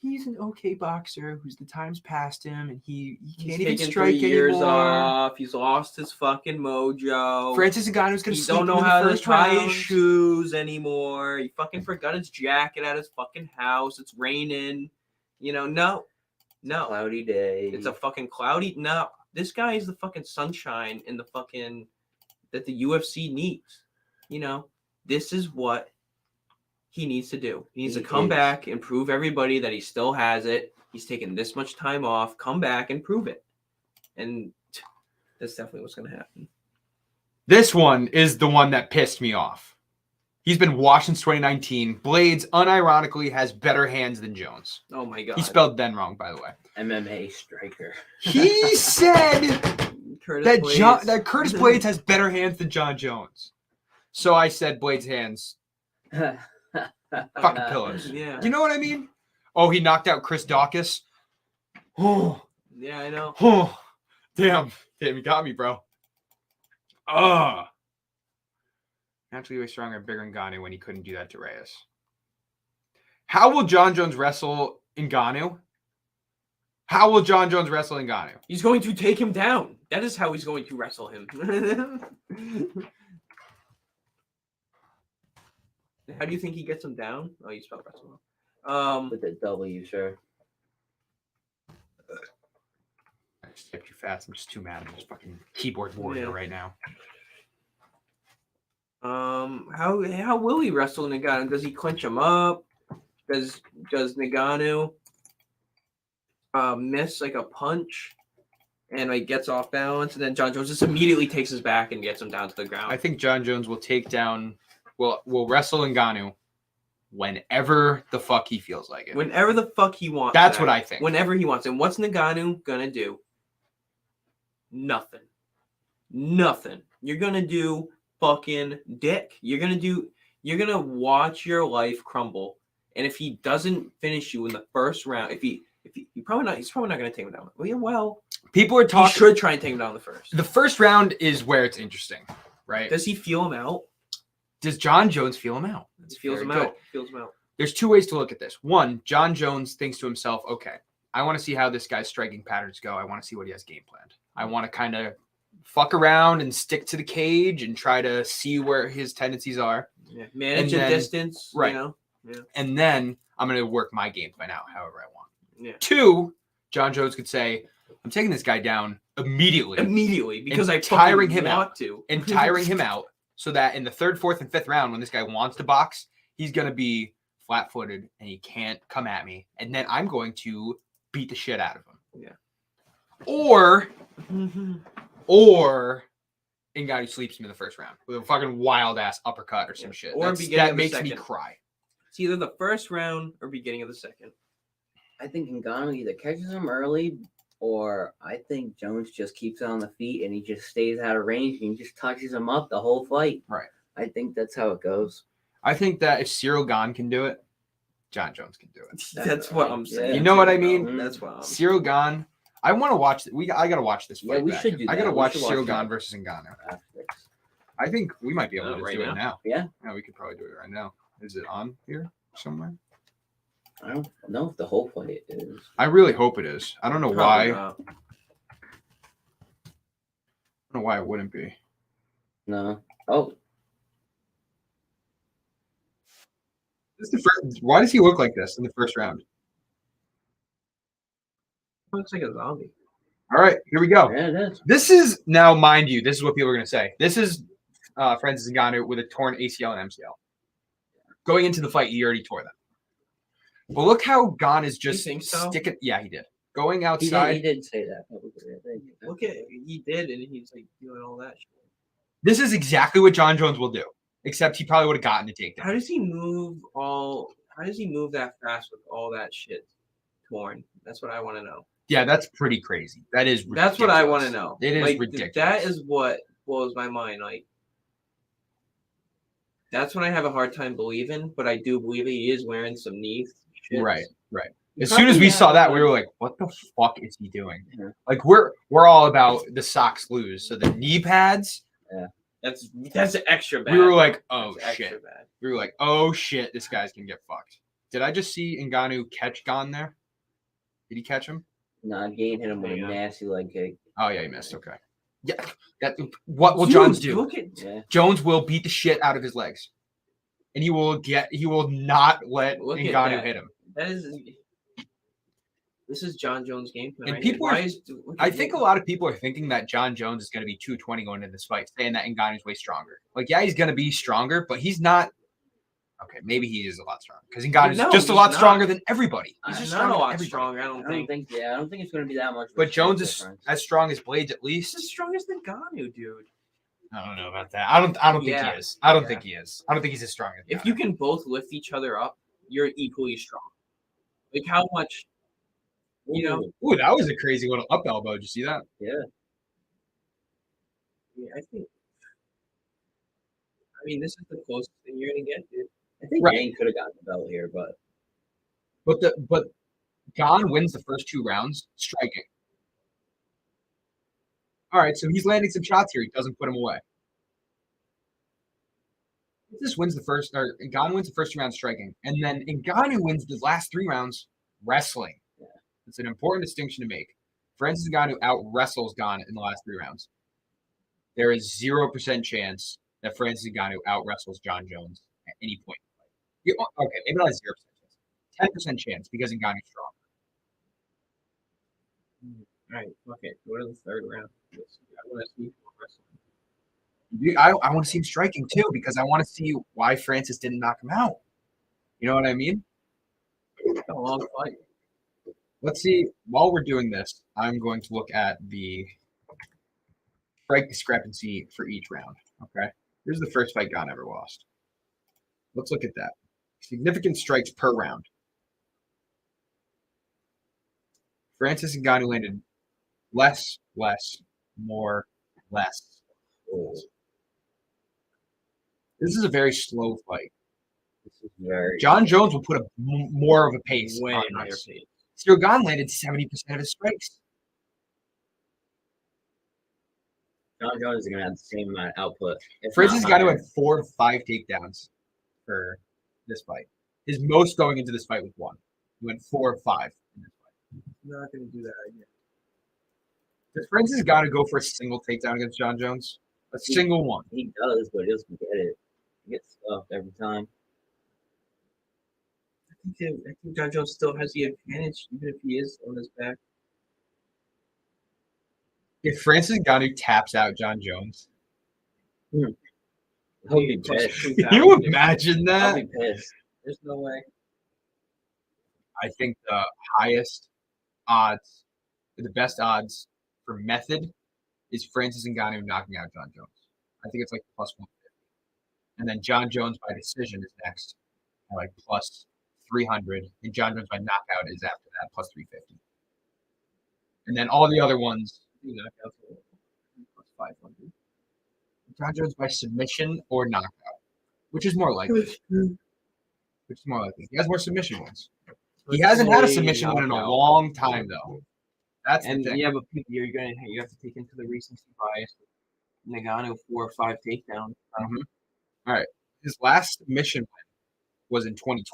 an okay boxer who's the time's past him and he can't even
taken
strike
3 years
anymore.
off. He's lost his fucking mojo.
Francis Ngannou's going to
He
sleep
don't know
in the
how to
first
tie
round.
his shoes anymore. He fucking forgot his jacket at his fucking house. It's raining. No.
Cloudy day.
It's a fucking cloudy. No. This guy is the fucking sunshine in the fucking that the UFC needs. This is what he needs to do. He needs to come back and prove everybody that he still has it. He's taken this much time off. Come back and prove it. And that's definitely what's going to happen.
This one is the one that pissed me off. He's been washed since 2019. Blades, unironically, has better hands than Jones.
Oh, my God.
He spelled then wrong, by the way.
MMA striker.
He said
Curtis Blades.
that Curtis Blades has better hands than Jon Jones. So I said Blades' hands, fucking pillows.
Yeah.
You know what I mean? Oh, he knocked out Chris Dawkins. Oh,
Yeah, I know.
oh, damn, you got me, bro. Naturally way stronger and bigger than Ngannou when he couldn't do that to Reyes. How will Jon Jones wrestle Ngannou? How will Jon Jones wrestle Ngannou?
He's going to take him down. That is how he's going to wrestle him. How do you think he gets him down? Oh, you spelled wrestle wrong.
With the W, sure.
I just typed too fast. I'm just too mad. I'm just fucking keyboard warrior right now.
How will he wrestle Ngannou? Does he clinch him up? Does Ngannou miss like a punch and like gets off balance, and then Jon Jones just immediately takes his back and gets him down to the ground?
I think Jon Jones will take down. Will wrestle Ngannou whenever the fuck he feels like it.
Whenever the fuck he wants.
That's what I think.
Whenever he wants. And what's Ngannou gonna do? Nothing. You're gonna do fucking dick. You're gonna watch your life crumble. And if he doesn't finish you in the first round, he's probably not gonna take him down. Well,
People are
he
talking.
should try and take him down the first.
The first round is where it's interesting, right?
Does he feel him out?
Does Jon Jones feel him out?
He feels him out.
There's 2 ways to look at this. One, Jon Jones thinks to himself, okay, I want to see how this guy's striking patterns go. I want to see what he has game planned. I want to kind of fuck around and stick to the cage and try to see where his tendencies are.
Yeah. Manage
And
a
then-
distance,
right.
you know? Yeah.
And then I'm going to work my game plan out however I want.
Yeah.
2, Jon Jones could say, I'm taking this guy down immediately
Because I
tiring
fucking
him out.
want to.
and tiring him out so that in the 3rd, 4th, and 5th round, when this guy wants to box, he's going to be flat-footed and he can't come at me. And then I'm going to beat the shit out of him.
Yeah.
Or Ngannou sleeps him in the 1st round with a fucking wild-ass uppercut or some shit.
Or beginning
that
of the
makes me
second.
cry.
It's either the 1st round or beginning of the 2nd.
I think Ngannou either catches him early, or I think Jones just keeps it on the feet and he just stays out of range and he just touches him up the whole fight.
Right.
I think that's how it goes.
I think that if Cyril Gane can do it, Jon Jones can do it.
That's what I'm saying.
You know what I mean?
Mm.
That's what I'm
Cyril Gane, I want to watch. I gotta watch this fight.
Yeah, we
back.
should do
I
that.
gotta
We
watch
should watch
Cyril
that.
Gane versus Ngannou.
After this.
I think we might be able to
right
do
now?
it now.
Yeah.
Yeah, we could probably do it right now. Is it on here somewhere?
I don't know if the whole fight is.
I really hope it is. I don't know why. I don't know why it wouldn't be.
No. Oh,
This is the first. Why does he look like this in the 1st round?
Looks like a zombie.
All right, here we go.
yeah, it is.
This is now, mind you, this is what people are going to say. This is Francis Ngannou with a torn ACL and MCL. Going into the fight, he already tore them. But look how Gane is just
think so?
sticking. Yeah, he did. Going
He
outside.
did say that publicly, I think.
Look at he did, and he's like doing all that shit.
This is exactly what Jon Jones will do, except he probably would have gotten the takedown.
How does he move all? How does he move that fast with all that shit torn? That's what I want to know.
Yeah, that's pretty crazy. That is.
That's what I want to
ridiculous.
know.
It is
like,
ridiculous.
That is what blows my mind. Like, that's when I have a hard time believing, but I do believe he is wearing some knee shit.
Right.
He
As soon as
probably
we saw
has,
that, we were like, "What the fuck is he doing?"
Yeah.
Like we're all about the socks lose, so the knee pads.
That's extra bad.
We were like, "Oh
That's extra
shit!"
bad.
We were like, "Oh shit! This guy's gonna get fucked." Did I just see Ngannou catch Gane there? Did he catch him?
Nah, Gane hit him with a
Yeah.
nasty leg kick.
Oh yeah, he missed. Okay. Yeah. That. What will
Dude,
Jones do?
Look at
Yeah.
Jones will beat the shit out of his legs, and he will not let
Look at
Ngannou
that.
hit him.
that is. This is Jon Jones' game plan.
And
right here.
people
Why
are-
is- look
I
at
think a
him.
lot of people are thinking that Jon Jones is going to be 220 going into this fight, saying that Ngannou's way stronger. Like, yeah, he's going to be stronger, but he's not. Okay, maybe he is a lot stronger because Ngannou's
No,
just a
he's
lot
not.
stronger than everybody. He's
He's
just
not
stronger
a
than
lot
everybody.
stronger. I
I
don't
don't
think.
think. Yeah, I don't think it's going to be that much. of a
But Jones
strength
is
difference.
as strong as Blades at
He's
least.
as strong as Ngannou, dude.
I don't know about that. I don't think
Yeah.
he is. I don't
Yeah.
think he is. I don't think he's as strong as
If
Ngannou.
you can both lift each other up, you're equally strong. Like how much, you know?
Ooh, that was a crazy little up elbow. Did you see that?
Yeah, I think. I mean, this is the closest thing you're gonna get, dude.
I think
Right.
Gane could have gotten the belt here, but
But Gane wins the first 2 rounds striking. All right, so he's landing some shots here. He doesn't put him away. This wins the first, or Ngannou wins the first 2 rounds striking, and then Ngannou wins the last 3 rounds wrestling.
Yeah.
It's an important distinction to make. Francis Ngannou out wrestles Gane in the last 3 rounds. There is 0% chance that Francis Ngannou out wrestles Jon Jones at any point. Okay, maybe not 0% chance. 10% chance because Ngannou's strong.
All right, okay, go to the 3rd round. I want to see more wrestling.
I want to see him striking too because I want to see why Francis didn't knock him out. You know what I mean?
It's a long fight.
Let's see. While we're doing this, I'm going to look at the strike discrepancy for each round. Okay. Here's the first fight Gane ever lost. Let's look at that. Significant strikes per round. Francis and Ngannou landed less, more, less. This is a very slow fight.
this is very.
Jon Jones will put more of a pace
Way
on
higher
this.
pace.
Cyril Gane landed 70% of his strikes.
Jon Jones is going to have the same amount of output. if
Francis
not
Ngannou
higher.
had 4 of 5 takedowns for this fight. His most going into this fight was 1. He went 4 of 5 in this fight.
I'm not gonna do that again.
Does Francis got to go for a single takedown against Jon Jones? A single one.
He does, but he doesn't get it. He gets stuffed every time.
I think Jon Jones still has the advantage, even if he is on his back.
If Francis Ngannou taps out Jon Jones,
He'll be pissed.
can you imagine
I'll
that?
be pissed.
There's no way.
I think the highest odds, the best odds for method is Francis Ngannou knocking out Jon Jones. I think it's like plus 150. And then Jon Jones by decision is next at like plus 300. And Jon Jones by knockout is after that, plus 350. And then all the other ones, plus 500. Jon Jones by submission or knockout, which is more likely. Which is more likely. He has more submission wins. He hasn't had a submission win in a long time, though. That's the thing.
Yeah, but you have to take into the recency bias. Ngannou 4 or 5 takedowns.
Mm-hmm. All right. His last submission win was in 2012.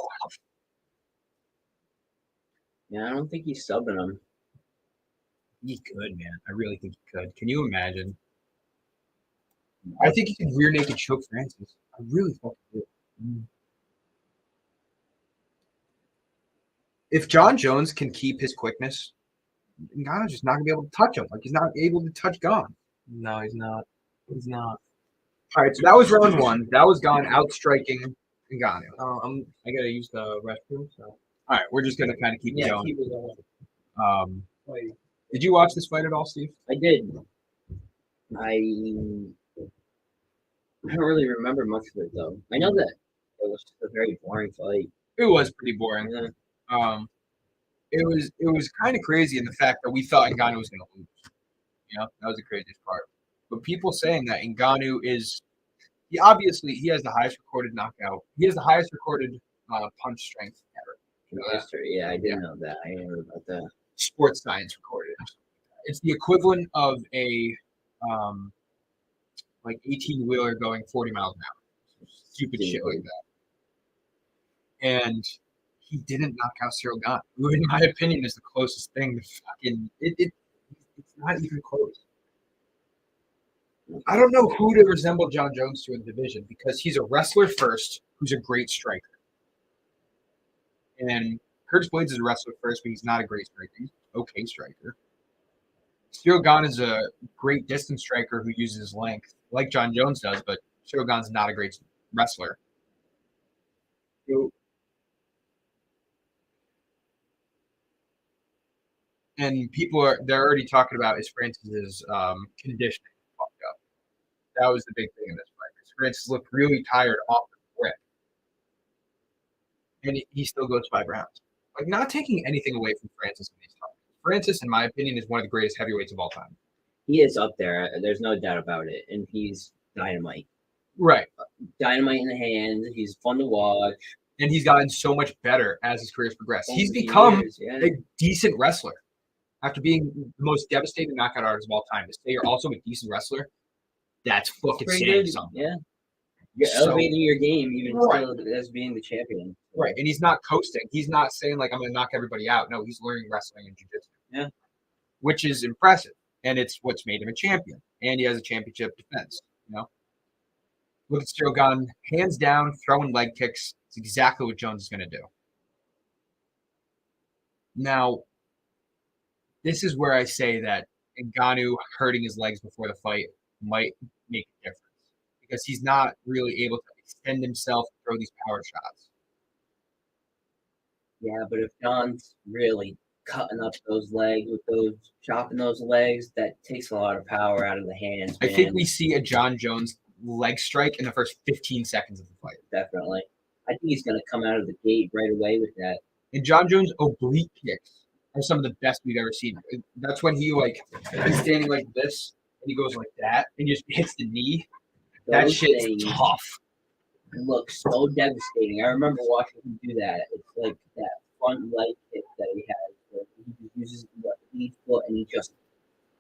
Yeah, I don't think he's subbing him.
He could, man. I really think he could. Can you imagine? I think he could rear naked choke Francis. I really fucking do. If Jon Jones can keep his quickness, Ngannou's just not gonna be able to touch him. Like he's not able to touch Gon.
No, he's not. He's not.
All right, so that was round one. That was Gon outstriking Ngannou.
I gotta use the restroom. So
All right, we're just gonna kind of keep it going.
keep it going.
Did you watch this fight at all, Steve?
I did. I don't really remember much of it though. I know that it was just a very boring fight.
It was pretty boring.
Yeah.
It was kind of crazy in the fact that we thought Ngannou was gonna lose. You know, that was the craziest part. But people saying that Ngannou he has the highest recorded knockout. He has the highest recorded punch strength ever. You know that?
Yeah, I didn't know that. I heard about that.
Sports science recorded. It's the equivalent of a like 18-wheeler going 40 miles an hour. Stupid shit like that. And he didn't knock out Cyril Gane, who, in my opinion, is the closest thing to fucking it's not even close. I don't know who to resemble Jon Jones to in the division because he's a wrestler first who's a great striker. And Curtis Blades is a wrestler first, but he's not a great striker. He's an okay striker. Cyril Gane is a great distance striker who uses his length, like Jon Jones does, but Cyril Gane's not a great wrestler. And they're already talking about is Francis's conditioning fucked up. That was the big thing in this fight. Because Francis looked really tired off the grip. And he still goes 5 rounds. Like, not taking anything away from Francis in these times. Francis, in my opinion, is one of the greatest heavyweights of all time.
He is up there. There's no doubt about it. And he's dynamite.
Right.
Dynamite in the hands. He's fun to watch.
And he's gotten so much better as his career's progressed.
Over
He's
the
become
years, yeah.
a decent wrestler. After being the most devastating knockout artist of all time, to say you're also a decent wrestler, that's fucking
Pretty
saying
good.
something.
Yeah. You're elevating your game even still as being the champion.
Right. And he's not coasting. He's not saying, like, I'm going to knock everybody out. No, he's learning wrestling and jiu-jitsu.
Yeah.
Which is impressive. And it's what's made him a champion. And he has a championship defense. You know? Look at Cyril Gane. Hands down, throwing leg kicks. It's exactly what Jones is going to do. Now, this is where I say that Ngannou hurting his legs before the fight might make a difference. Because he's not really able to extend himself and throw these power shots.
Yeah, but if John's really cutting up those legs with those chopping those legs, that takes a lot of power out of the hands.
I think we see a Jon Jones leg strike in the first 15 seconds of the fight.
Definitely. I think he's going to come out of the gate right away with that.
And Jon Jones' oblique kicks are some of the best we've ever seen. That's when he he's standing like this and he goes like that and just hits the knee. That shit's tough.
It looks so devastating. I remember watching him do that. It's like that front leg kick that he has. Where he uses the lead foot and he just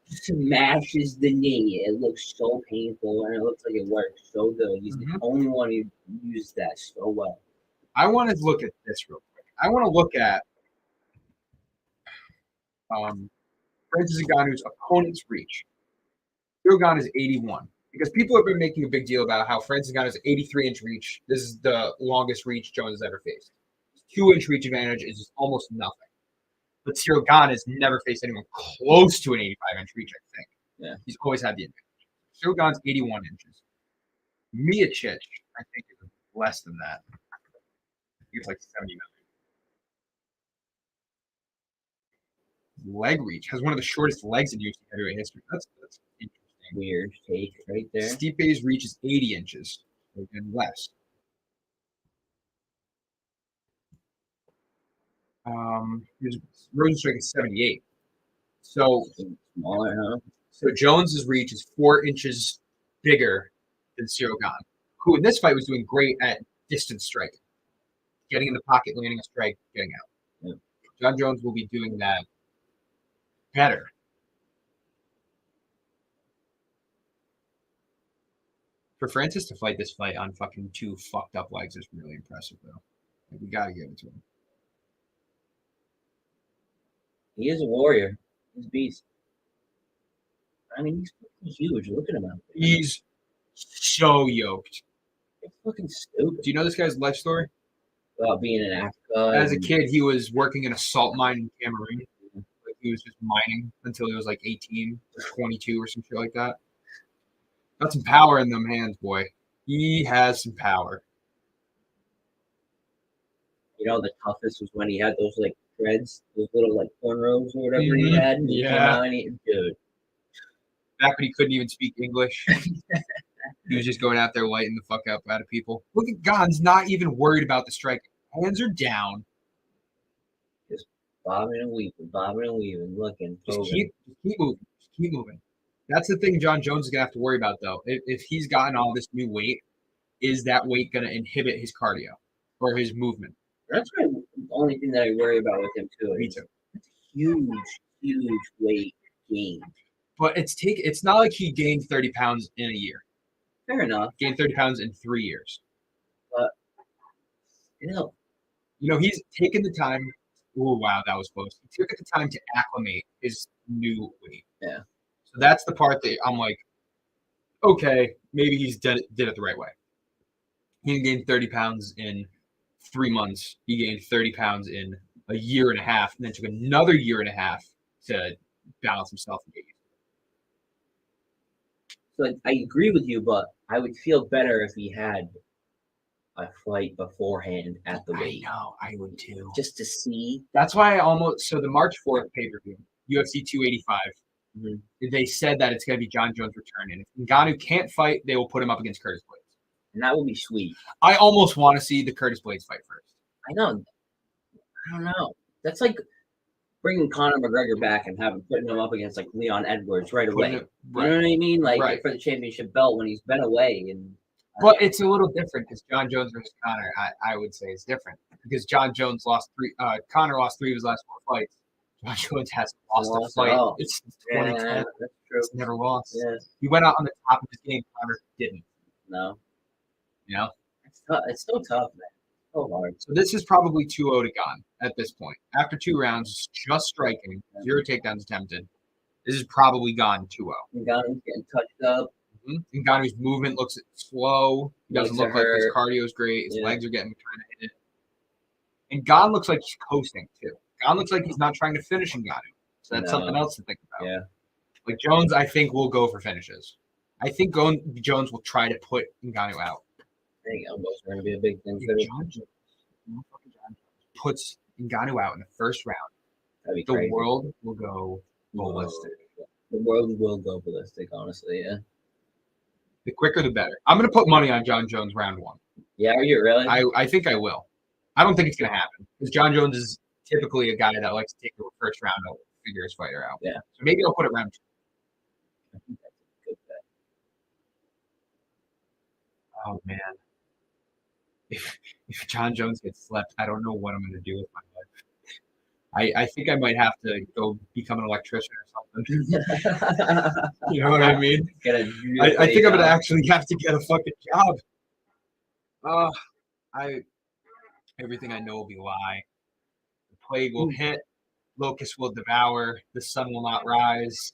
smashes the knee. It looks so painful and it looks like it works so good. He's the only one who used that so well.
I want to look at this real quick. I want to look at Francis Ngannou's opponent's reach. Cyril Gane is 81. Because people have been making a big deal about how Francis Ngannou's 83-inch reach. This is the longest reach Jones has ever faced. His 2-inch reach advantage is almost nothing. But Cyril Gane has never faced anyone close to an 85-inch reach, I think.
Yeah.
He's always had the advantage. Cyril Gane's 81 inches. Miocic, I think, is less than that. I think it's like 79. Leg reach has one of the shortest legs in UFC heavyweight history. That's interesting.
Weird take right there.
Stipe's reach is 80 inches and less. His Rosenstrike is 78. So
Smaller, huh?
So Jones's reach is 4 inches bigger than Cyril Gane, who in this fight was doing great at distance striking, getting in the pocket, landing a strike, getting out.
Yeah.
Jon Jones will be doing that better. For Francis to fight this fight on fucking 2 fucked up legs is really impressive, though. Like, we gotta give it to him.
He is a warrior. He's a beast. I mean, he's fucking huge. Look at him out there.
He's so yoked.
It's fucking stupid.
Do you know this guy's life story?
About being in Africa.
As a kid, he was working in a salt mine in Cameroon. Like, he was just mining until he was like 18 or 22 or some shit like that. Got some power in them hands, boy. He has some power.
You know, the toughest was when he had those like threads, those little like cornrows or whatever he had. And he came out and dude.
Back when he couldn't even speak English. He was just going out there lighting the fuck up out of people. Look at Gane's not even worried about the strike. Hands are down.
Just bobbing and weaving, looking.
Just keep moving. Just keep moving. That's the thing Jon Jones is going to have to worry about, though. If he's gotten all this new weight, is that weight going to inhibit his cardio or his movement?
That's the only thing that I worry about with him, too.
Me too.
It's huge weight gain.
But it's not like he gained 30 pounds in a year.
Fair enough.
Gained 30 pounds in 3 years.
But, you know,
he's taken the time. Oh, wow, that was close. He took the time to acclimate his new weight.
Yeah.
So that's the part that I'm like, okay, maybe he's did it the right way. He gained 30 pounds in 3 months. He gained 30 pounds in a year and a half, and then took another year and a half to balance himself and get used.
So I agree with you, but I would feel better if he had a fight beforehand at the weight.
I know, I would too.
Just to see.
That's why so the March 4th pay-per-view, UFC 285, they said that it's going to be Jon Jones' return. And if Ngannou can't fight, they will put him up against Curtis Blades.
And that would be sweet.
I almost want to see the Curtis Blades fight first.
I know. I don't know. That's like bringing Conor McGregor back and putting him up against like Leon Edwards right away.
Right.
You know what I mean? Like
Right.
for the championship belt when he's been away.
But it's a little different because Jon Jones versus Conor, I would say, is different because Jon Jones lost 3. Conor lost 3 of his last 4 fights. Jon Jones hasn't lost a fight. It's 2010.
Yeah, that's true.
He's never lost.
Yeah.
He went out on the top of his game. Conor didn't.
No.
You know?
It's tough. It's so tough, man. So hard.
So this is probably 2-0 to Gane at this point. After 2 rounds, just striking, 0 takedowns attempted. This is probably Gane 2-0.
Ngannou's getting touched up.
And Ngannou's movement looks slow. He doesn't look like his cardio is great. His legs are getting kind of hit. And Gane looks like he's coasting too. Gane looks like he's not trying to finish Ngannou. So that's something else to think about.
Yeah.
Like Jones, I think will go for finishes. I think Jones will try to put Ngannou out.
I think elbows are going to be a big thing.
If Jon Jones puts Ngannou out in the first round,
That'd be
the
crazy.
world will go ballistic.
The world will go ballistic, honestly, yeah.
The quicker, the better. I'm going to put money on Jon Jones round 1.
Yeah, are you really?
I think I will. I don't think it's going to happen because Jon Jones is typically a guy that likes to take the first round to figure his fighter out.
Yeah.
So maybe I'll put it round 2.
I think that's a good bet.
Oh, man. If Jon Jones gets slept, I don't know what I'm going to do with my life. I think I might have to go become an electrician or something. You know what I mean? I think I'm going to actually have to get a fucking job. Everything I know will be lie. The plague will hit. Locusts will devour. The sun will not rise.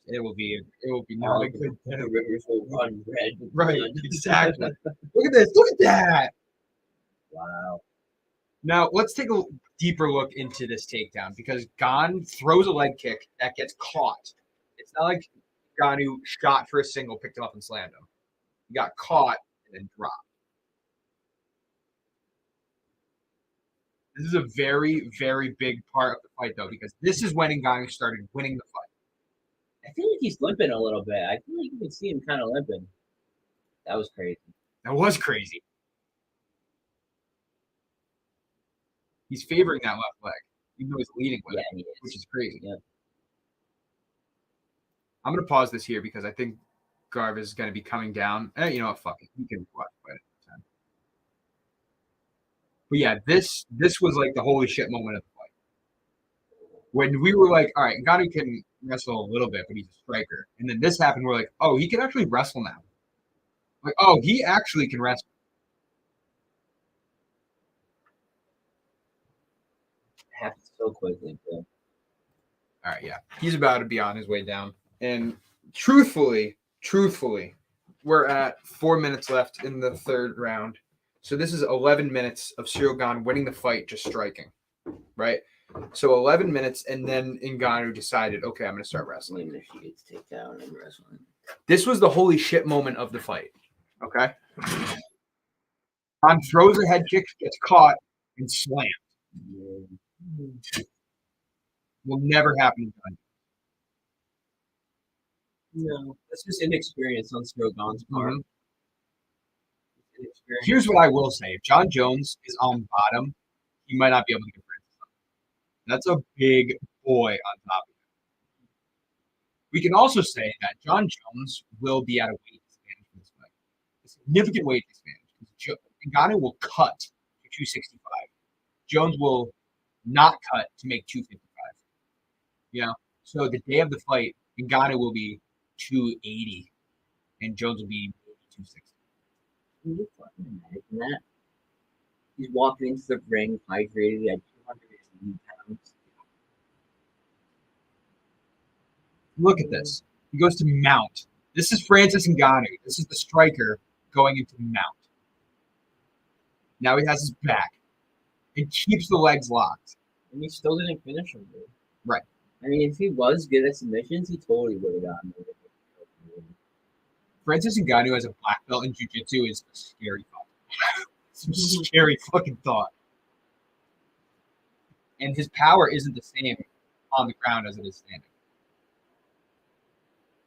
It will be not a good
The
day.
rivers will run red. with
Right,
blood.
exactly. Look at this. Look at that.
Wow.
Now let's take a deeper look into this takedown because Gon throws a leg kick that gets caught. It's not like Ngannou shot for a single, picked him up and slammed him. He got caught and then dropped. This is a very, very big part of the fight, though, because this is when Ngannou started winning the fight.
I feel like he's limping a little bit. I feel like you can see him kind of limping. That was crazy.
That was crazy. He's favoring that left leg, even though he's leading with
Yeah,
it,
he is.
which is crazy.
Yep.
I'm going to pause this here because I think Garv is going to be coming down. You know what? Fuck it. We can watch it. But yeah, this was like the holy shit moment of the fight. When we were like, all right, Ngannou can wrestle a little bit, but he's a striker. And then this happened, we're like, oh, he can actually wrestle now. Like, oh, he actually can wrestle.
It happened so quickly, too.
All right, yeah. He's about to be on his way down. And truthfully, we're at 4 minutes left in the third round. So this is 11 minutes of Ciryl Gane winning the fight, just striking, right? So 11 minutes, and then Ngannou decided, okay, I'm going to start wrestling.
Even if she gets takedown and wrestling.
This was the holy shit moment of the fight, okay? Gane throws a head kick, gets caught, and slammed.
Yeah.
Will never happen again.
No, that's just inexperience on Ciryl Gane's part.
Mhm.
Inexperience.
Here's what I will say. If Jon Jones is on bottom, he might not be able to get Francis up. That's a big boy on top of him. We can also say that Jon Jones will be at a weight disadvantage for this fight. A significant weight disadvantage. Ngannou will cut to 265. Jones will not cut to make 255. You know? So the day of the fight, Ngannou will be 280 and Jones will be 260.
Can you fucking imagine that? He's walking into the ring hydrated at 280 pounds.
Look at this. He goes to mount. This is Francis Ngannou. This is the striker going into mount. Now he has his back. He keeps the legs locked.
And he still didn't finish him, dude.
Right.
I mean, if he was good at submissions, he totally would have gotten it.
Francis Ngannou as a black belt in jiu-jitsu is a scary thought. It's a scary fucking thought. And his power isn't the same on the ground as it is standing.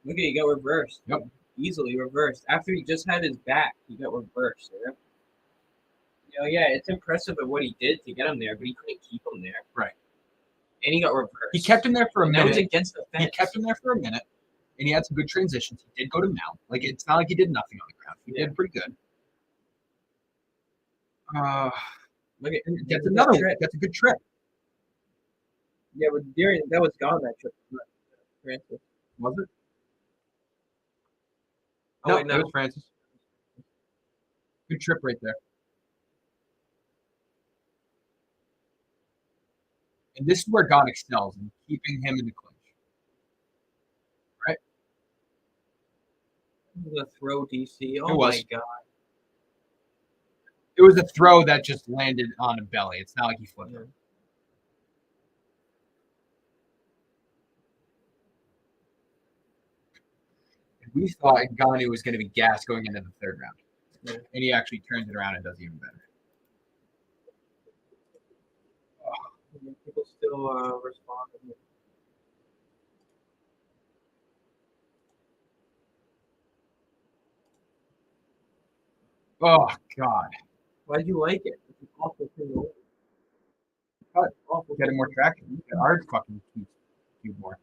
Look at he got reversed.
Yep.
Easily reversed. After he just had his back, he got reversed. You know, yeah, it's impressive at what he did to get him there, but he couldn't keep him there.
Right.
And he got reversed.
He kept him there for a
And that was
minute.
against the fence.
He kept him there for a minute, and he had some good transitions. He did go to mount. Like, it's not like he did nothing on the ground. He did pretty good.
Look at
Gets another trip. Gets a good trip.
Yeah, but during that was gone that trip. Francis.
Was it?
Oh,
No,
wait, no.
it was Francis. Good trip right there. And this is where God excels in keeping him in the clinch. Right?
The throw DC. Oh
It was.
my god.
It was a throw that just landed on a belly. It's not like he flipped it. We thought Ngannou was going to be gassed going into the third round.
Yeah.
And he actually turns it around and does even better.
People still respond.
Oh, God.
Why'd you like it? It's an awful thing.
Cut. Getting more traction. Get our fucking cube more.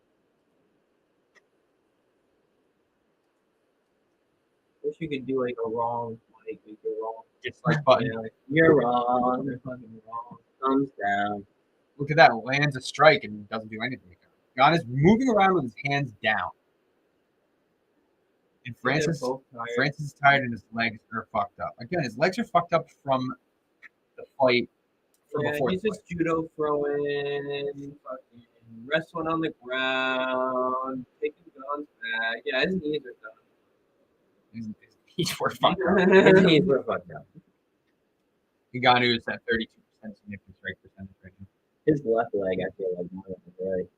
Wish you could do like a wrong, like you're wrong.
Just like button.
Yeah, like, you're wrong. You're fucking wrong. Thumbs down.
Look at that. Lands a strike and doesn't do anything. God is moving around with his hands down. And Francis is tired and his legs are fucked up. Again, his legs are fucked up from the fight from
Yeah,
before.
he's
the
just judo throwing, fucking wrestling on the ground, taking guns back. Yeah, his knees are
fight. He's for fucked up.
His
done.
knees were fucked up.
Ngannou is at 32% significant strike percentage right now.
His left leg, I feel like more than his right.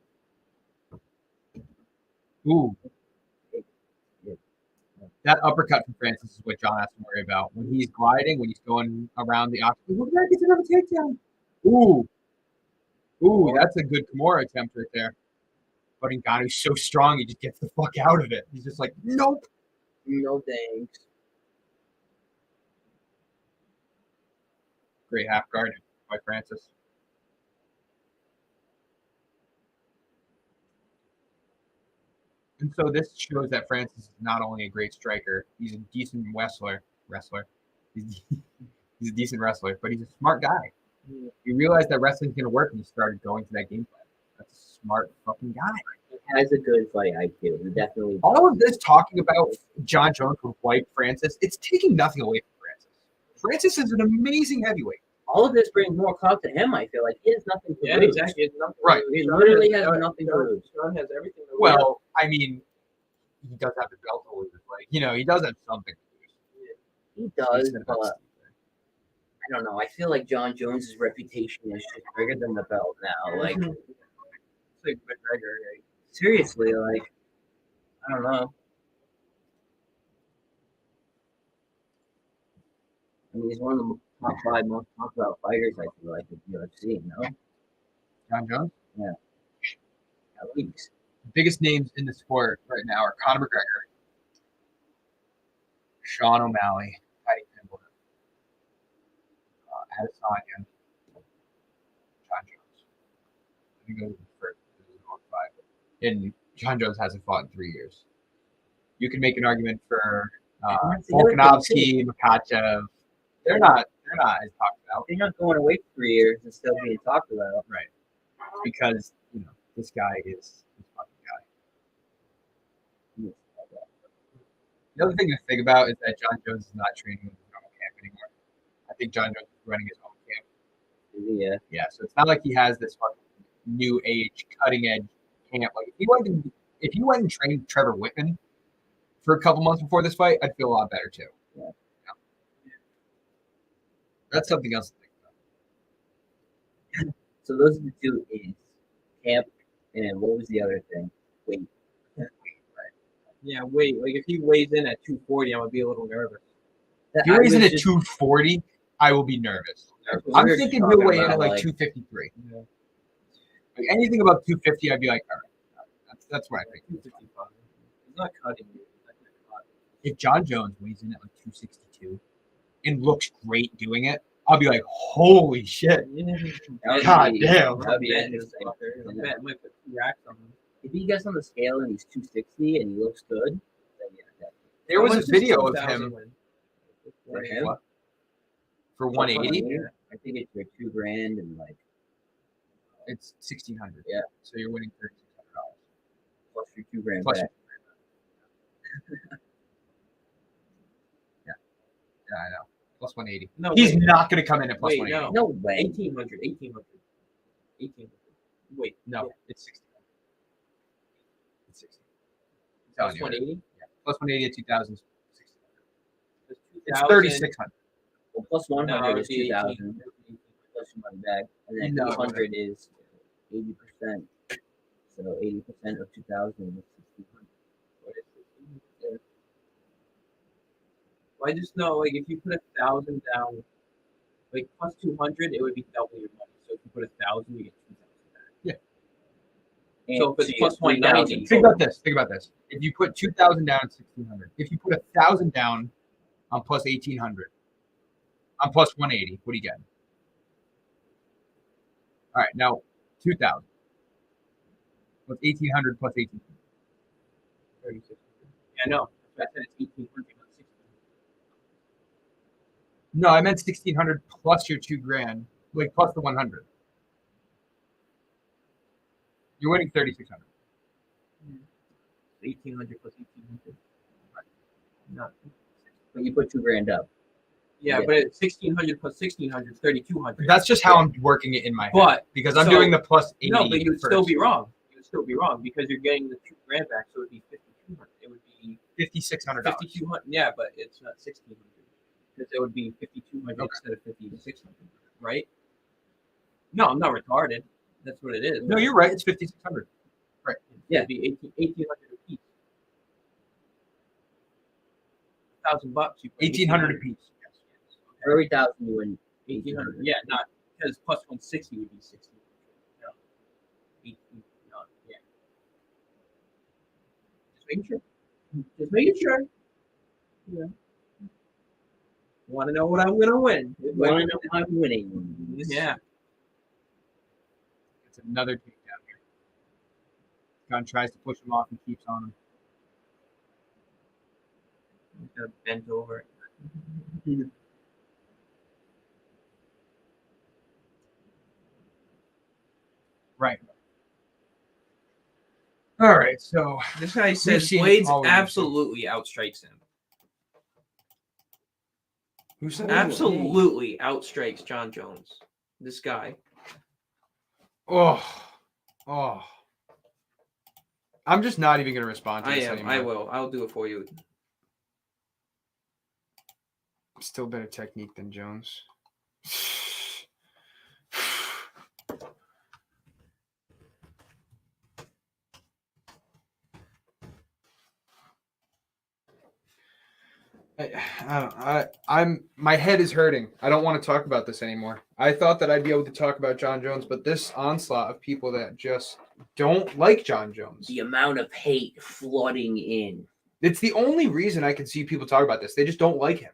Ooh. That uppercut from Francis is what John has to worry about. When he's gliding, when he's going around the octagon, look at that, gets another takedown. Ooh. Ooh, that's a good Kimura attempt right there. But Ngannou's so strong, he just gets the fuck out of it. He's just like, nope.
No thanks.
Great half guard by Francis. And so this shows that Francis is not only a great striker, he's a decent wrestler. He's a decent wrestler, but he's a smart guy. He realized that wrestling's going to work and he started going to that game plan. That's a smart fucking guy.
He has a good fight IQ. He definitely.
All of this talking about Jon Jones would wipe Francis, it's taking nothing away from Francis. Francis is an amazing heavyweight.
All of this brings more clout to him. I feel like he has nothing to
Yeah,
lose.
exactly. It's nothing.
Right.
He literally has nothing to lose.
Sean has everything to lose.
Well, I mean, he does have the belt to lose. Like, you know, he does have something to lose.
He does, but I don't know. I feel like Jon Jones's reputation is just bigger than the belt now. Like,
it's like McGregor. Right?
seriously, like, I don't know. I mean, he's one of the top 5 most talked about fighters, I feel like, in UFC, you know?
Jon Jones?
At least.
The biggest names in the sport right now are Conor McGregor, Sean O'Malley, Paddy Pimblett, Adesanya, Jon Jones. I think those are the first 5. And Jon Jones hasn't fought in 3 years. You can make an argument for Volkanovski, Makachev. They're not as talked about.
They're not going away for 3 years and still being talked about.
Right. Because, you know, this guy is this fucking guy. The other thing to think about is that Jon Jones is not training with his normal camp anymore. I think Jon Jones is running his own camp.
Yeah.
Yeah, so it's not like he has this fucking new age, cutting edge camp. Like if he went and trained Trevor Whitman for a couple months before this fight, I'd feel a lot better too.
Yeah.
That's something else to think about.
So those are the two A's. Camp, and what was the other thing? Weight.
Yeah, wait. Like if he weighs in at 240, I'm gonna be a little nervous.
If he weighs in at 240, I will be nervous. I'm thinking he'll weigh in at like 253.
Yeah.
Like anything above 250, I'd be like, all right, that's what I think.
255. He's not cutting you.
If Jon Jones weighs in at like 262 and looks great doing it, I'll be like, holy shit. God damn.
That would be
Bet
interesting.
I bet might put 2 racks on him.
If he gets on the scale and he's 260 and he looks good, then yeah, definitely.
There
How
was
much
a
does
video of
2,000
him
win?
For him?
for 180.
I think it's for $2,000 and like
It's 1,600.
Yeah.
So you're winning $3,600.
plus your $2,000
Plus
back.
Yeah, I know. Plus 180.
No,
He's
wait.
not going to come in at plus
Wait,
180.
No way.
1,800. 1,800. Wait.
No,
Yeah.
it's 60. It's 60. I'm telling
Plus
you.
180?
Yeah. Plus 180 at 2,000.
That's
It's
2,000.
3,600.
Well, plus 100
No,
is
it'd be
2,000 plus your money back, and then
No.
200 is 80%. So 80% of 2,000 is 1,600.
What is it? Well, I just know, like, if you put 1,000 down, like plus 200, it would be double your money. So if you put 1,000, you get 2,000 back.
And
So if it's
you
plus
get
190,
3,000
Think
total.
about this. Think about this. If you put 2,000 down, it's 1,600. If you put 1,000 down on plus 1,800, on plus 180, what do you get? All right, now 2,000. What's 1,800 plus 1,800?
3,600. Yeah, I know. I said it's 1,800, not 1,600.
No, I meant 1,600 plus your $2,000, like plus the 100. You're winning 3,600.
1,800 plus 1,800. Right. No.
But you put $2,000 up.
Yeah, but it's 1,600 plus 1,600, 3,200.
That's just how I'm working it in my head.
But
because I'm doing the plus 80.
No, but you would still
first.
be wrong. You would still be wrong because you're getting the $2,000 back, so it would be 5,200. It would be
$5,600.
5,200. Yeah, but it's not 1,600 because it would be 5,200 instead of 5,600, right? No, I'm not retarded. That's what it is.
No, you're right. It's 5,600. Right.
Yeah, it'd be 1,800 a piece. $1,000 bucks.
1,800 a piece.
For every 1,000 you win
1,800. Yeah, not because plus 160 would be 60. No. 18, no, yeah. Just making sure. Just making sure. Yeah. Want to know what I'm gonna win?
Want to know how I'm winning?
Yeah.
It's another takedown here. Jon tries to push him off and keeps on him.
Bent over.
Right. All right. So
This guy says
seen
Blades
all of these
absolutely outstrikes him.
who said
Absolutely outstrikes Jon Jones. This guy.
Oh. I'm just not even going to respond to
I
this
am.
anymore.
I will. I'll do it for you.
Still better technique than Jones. I'm my head is hurting. I don't want to talk about this anymore. I thought that I'd be able to talk about Jon Jones, but this onslaught of people that just don't like Jon Jones.
The amount of hate flooding in.
It's the only reason I can see people talk about this. They just don't like him.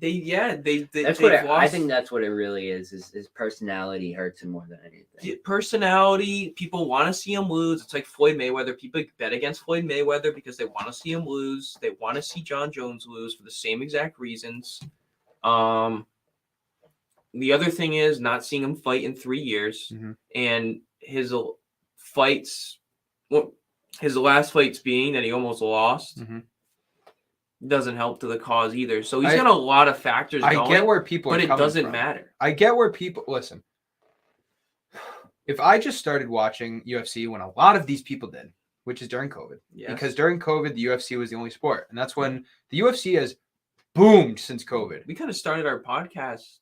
That's what I think. That's what it really is. His personality hurts him more than anything.
Personality. People want to see him lose. It's like Floyd Mayweather. People bet against Floyd Mayweather because they want to see him lose. They want to see Jon Jones lose for the same exact reasons. The other thing is not seeing him fight in 3 years, and his fights. Well, his last fights being that he almost lost. Doesn't help to the cause either. So he's got a lot of factors going.
I get where people are
but it
coming
doesn't
from.
matter.
I get where people listen. If I just started watching UFC when a lot of these people did, which is during COVID, because during COVID the UFC was the only sport, and that's when the UFC has boomed since COVID.
We kind of started our podcast.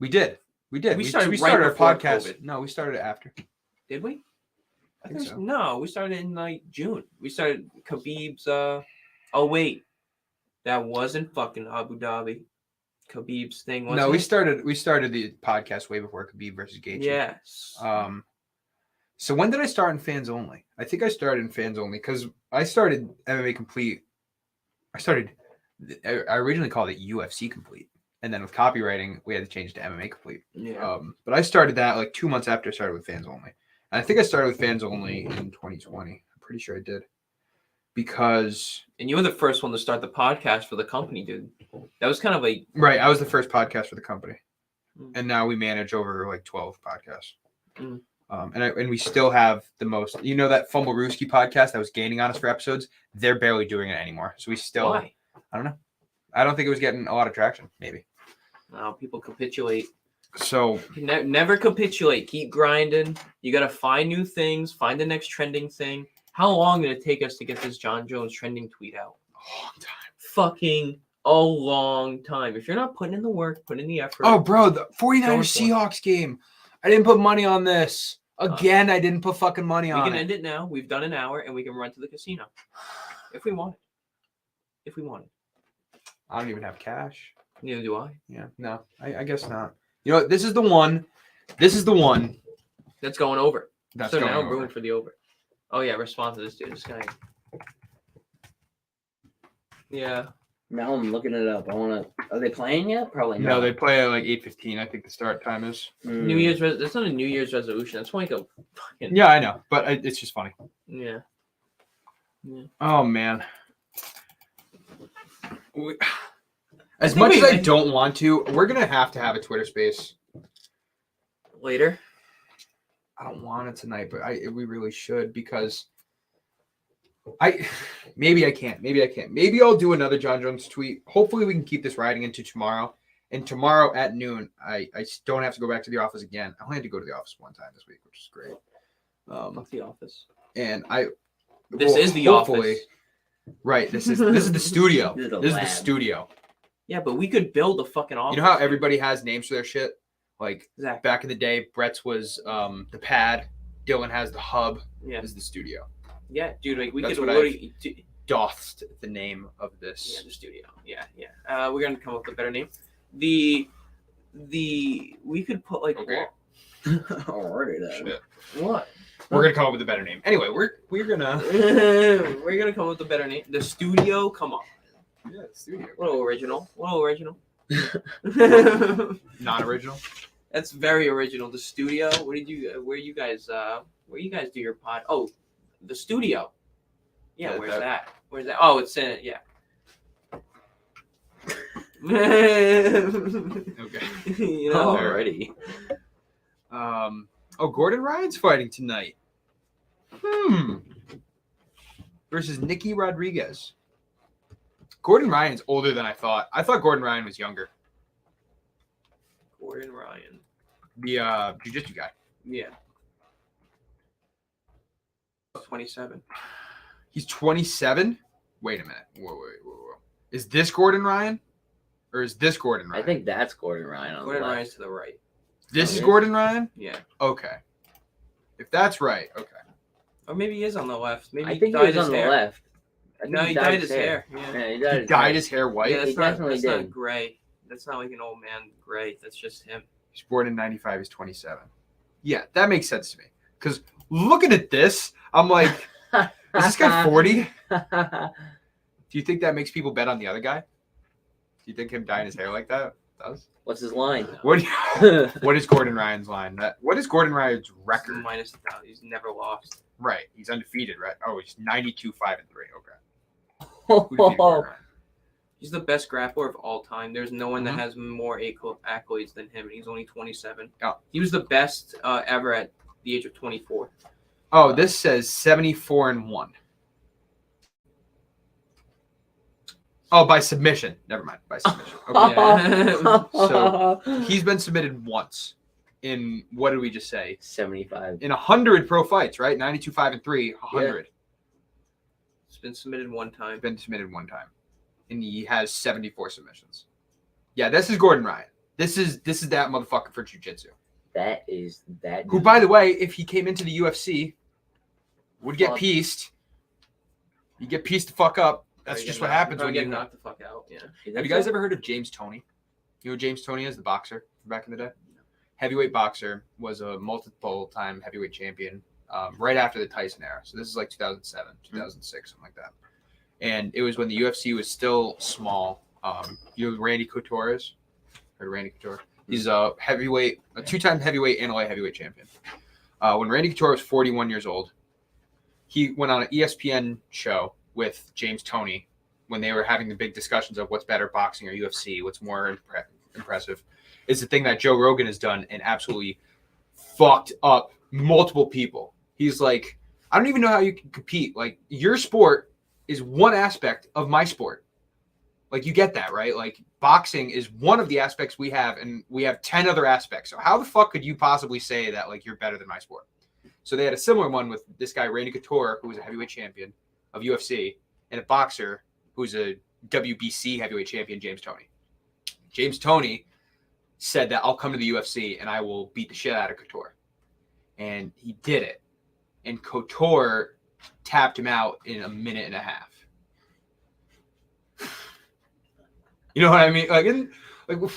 We did. We started our podcast. COVID. No, we started it after.
Did we?
I think so.
No, we started in like June. We started Khabib's. Oh wait. That wasn't fucking Abu Dhabi. Khabib's thing.
No, we started the podcast way before Khabib versus Gaethje.
Yes.
So when did I start in Fans Only? I think I started in Fans Only because I started MMA Complete. I originally called it UFC Complete, and then with copywriting, we had to change to MMA Complete.
Yeah.
But I started that like 2 months after I started with Fans Only. And I think I started with Fans Only in 2020. I'm pretty sure I did. And
you were the first one to start the podcast for the company, dude. That was kind of a
right. I was the first podcast for the company, and now we manage over like 12 podcasts. And we still have the most. You know that Fumble Rooski podcast that was gaining on us for episodes. They're barely doing it anymore. So we still.
Why?
I don't know. I don't think it was getting a lot of traction. Maybe.
No, people capitulate.
So
never capitulate. Keep grinding. You got to find new things. Find the next trending thing. How long did it take us to get this Jon Jones trending tweet out?
A long time.
Fucking a long time. If you're not putting in the work, put in the effort.
Oh, bro, the 49ers Seahawks game. I didn't put money on this. Again, I didn't put fucking money on it.
We can end it now. We've done an hour, and we can run to the casino. If we want it.
I don't even have cash.
Neither do I.
Yeah, no, I guess not. You know what? This is the one.
That's going over.
That's going
now
over.
I'm rooting for the over. Oh, yeah, respond to this dude. This guy. Yeah.
Now I'm looking it up. Are they playing yet? Probably not.
No, they play at like 8:15. I think the start time is.
New Year's. That's not a New Year's resolution. That's like a fucking.
Yeah, I know, but it's just funny.
Yeah.
Oh man. As much as I don't want to, we're gonna have a Twitter space
later.
I don't want it tonight, but we really should because maybe I can't. Maybe I'll do another Jon Jones tweet. Hopefully we can keep this riding into tomorrow. And tomorrow at noon, I don't have to go back to the office again. I only had to go to the office one time this week, which is great.
Fuck the office.
And
This is the
hopefully-
office.
Right. This is the studio.
This is the
This is the
lab.
studio.
Yeah, but we could build a fucking office.
You know how everybody has names for their shit? Like
Exactly.
back in the day, Brett's was the pad. Dylan has the hub.
Yeah.
This is the studio.
Yeah, dude. Like we
That's
could
what
literally.
Dothed the name of this.
Yeah, the studio. Yeah. We're gonna come up with a better name. We could put like
Okay.
Alrighty then.
Shit.
what?
We're gonna come up with a better name. Anyway, we're gonna
We're gonna come up with a better name. The studio. Come on.
yeah, the studio.
A little original.
Non-original.
That's very original. The studio. Where you guys do your pod? Oh, the studio. Yeah,
Yeah,
where's
that-
that? Where's that? Oh, it's in it. Yeah.
Okay.
You know.
Alrighty.
Gordon Ryan's fighting tonight. Versus Nicky Rodriguez. Gordon Ryan's older than I thought. I thought Gordon Ryan was younger.
Gordon Ryan.
The jiu-jitsu guy.
Yeah. 27.
He's 27. Wait a minute. Whoa. Is this Gordon Ryan? Or is this Gordon Ryan?
I think that's Gordon Ryan on
Gordon
the left.
Ryan's to the right.
this is
Okay.
Gordon Ryan?
Yeah.
Okay. If that's right, okay.
Or maybe he is on the left. Maybe
I think he
dyed
was
his
on the
hair.
left. I think
No, he dyed his hair. Yeah.
Yeah, he
He
dyed
dyed his hair white.
Yeah, that's
He
not
definitely
that's not
did.
gray. That's not like an old man gray. That's just him.
He's born in 95. He's 27. Yeah, that makes sense to me. Because looking at this, I'm like, is this guy 40? Do you think that makes people bet on the other guy? Do you think him dyeing his hair like that does?
What's his line?
What is Gordon Ryan's line? What is Gordon Ryan's record?
Minus 1,000. He's never lost.
Right. He's undefeated, right? Oh, he's 92, 5, and 3. Okay. Who defeated Gordon Ryan?
He's the best grappler of all time. There's no one
Mhm.
that has more accolades than him, and he's only 27.
Oh.
He was the best ever at the age of 24.
Oh, this says 74 and 1. Oh, by submission. Never mind. By submission. Okay.
Yeah.
So, He's been submitted once in, what did we just say?
75.
In 100 pro fights, right? 92, 5, and 3, 100.
It's been submitted one time.
Been submitted one time. And he has 74 submissions. Yeah, this is Gordon Ryan. This is that motherfucker for jiu-jitsu.
That is that.
Who, by the way, if he came into the UFC, would get
Fuck.
pieced. He'd get pieced the fuck up. That's
Probably
just
get
what
knocked-
happens
probably
when
get
you.
knocked the fuck out. Yeah.
Have you guys ever heard of James Toney? You know who James Toney is, the boxer from back in the day? Heavyweight boxer, was a multiple-time heavyweight champion right after the Tyson era. So this is like 2007, 2006, something like that. And it was when the UFC was still small. You know who Randy Couture is? Heard of Randy Couture? He's a heavyweight, a two-time heavyweight and a light heavyweight champion. When Randy Couture was 41 years old, he went on an ESPN show with James Toney when they were having the big discussions of what's better, boxing or UFC, what's more impressive. It's the thing that Joe Rogan has done and absolutely fucked up multiple people. He's like, I don't even know how you can compete. Like, your sport is one aspect of my sport. Like, you get that, right? Like, boxing is one of the aspects we have, and we have 10 other aspects. So how the fuck could you possibly say that, like, you're better than my sport? So they had a similar one with this guy, Randy Couture, who was a heavyweight champion of UFC, and a boxer who's a WBC heavyweight champion, James Toney. James Toney said that I'll come to the UFC and I will beat the shit out of Couture. And he did it. And Couture tapped him out in a minute and a half. You know what I mean? Like,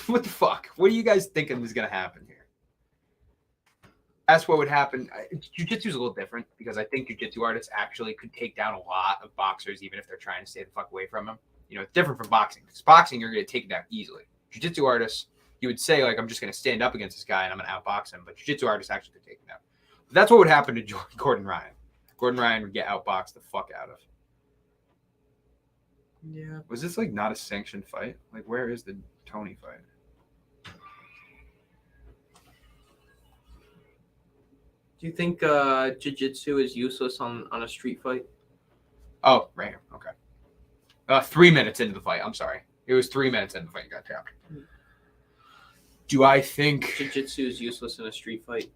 what the fuck? What are you guys thinking is going to happen here? That's what would happen. Jiu-jitsu is a little different because I think jiu-jitsu artists actually could take down a lot of boxers even if they're trying to stay the fuck away from them. You know, it's different from boxing. Because boxing, you're going to take it down easily. Jiu-jitsu artists, you would say, like, I'm just going to stand up against this guy and I'm going to outbox him. But jiu-jitsu artists actually could take him down. But that's what would happen to Gordon Ryan. Gordon Ryan would get outboxed the fuck out of.
Yeah.
Was this, like, not a sanctioned fight? Like, where is the Toney fight?
Do you think jiu-jitsu is useless on a street fight?
Oh, right here. Okay. 3 minutes into the fight. I'm sorry. It was 3 minutes into the fight. You got tapped. Do I think
jiu-jitsu is useless in a street fight?